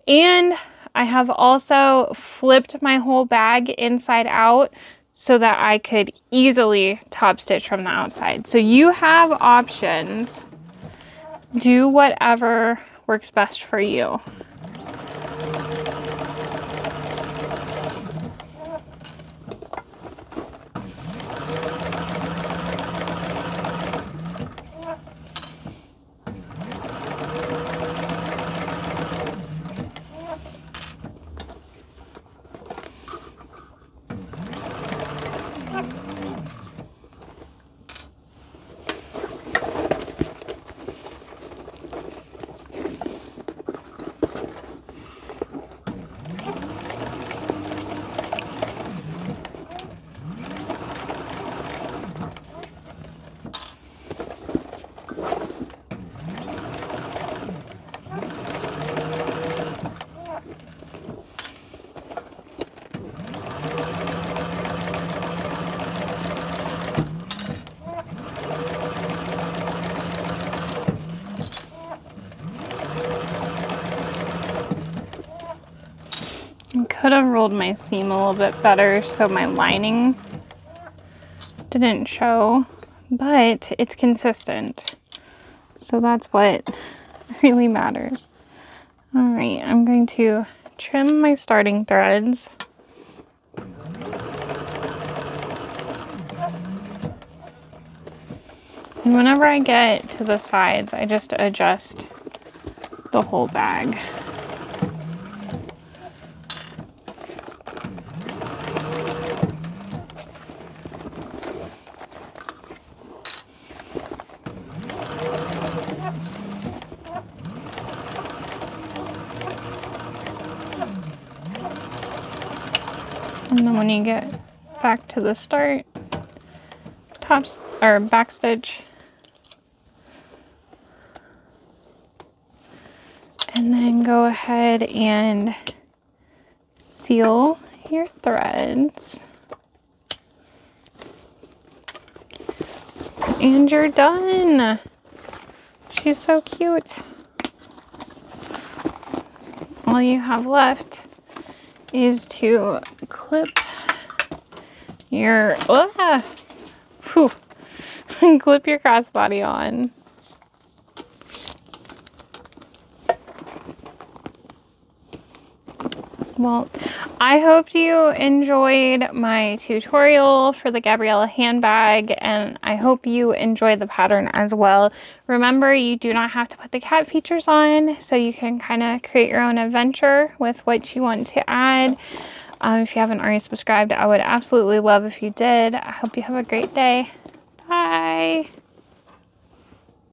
And I have also flipped my whole bag inside out so that I could easily top stitch from the outside. So you have options. Do whatever works best for you. Could have rolled my seam a little bit better so my lining didn't show, but it's consistent. So that's what really matters. All right, I'm going to trim my starting threads. And whenever I get to the sides, I just adjust the whole bag. And then when you get back to the start, back stitch, and then go ahead and seal your threads. And you're done. She's so cute. All you have left is to clip your clip your crossbody on. Well, I hope you enjoyed my tutorial for the Gabriella handbag, and I hope you enjoyed the pattern as well. Remember, you do not have to put the cat features on, so you can kind of create your own adventure with what you want to add. If you haven't already subscribed, I would absolutely love if you did. I hope you have a great day. Bye.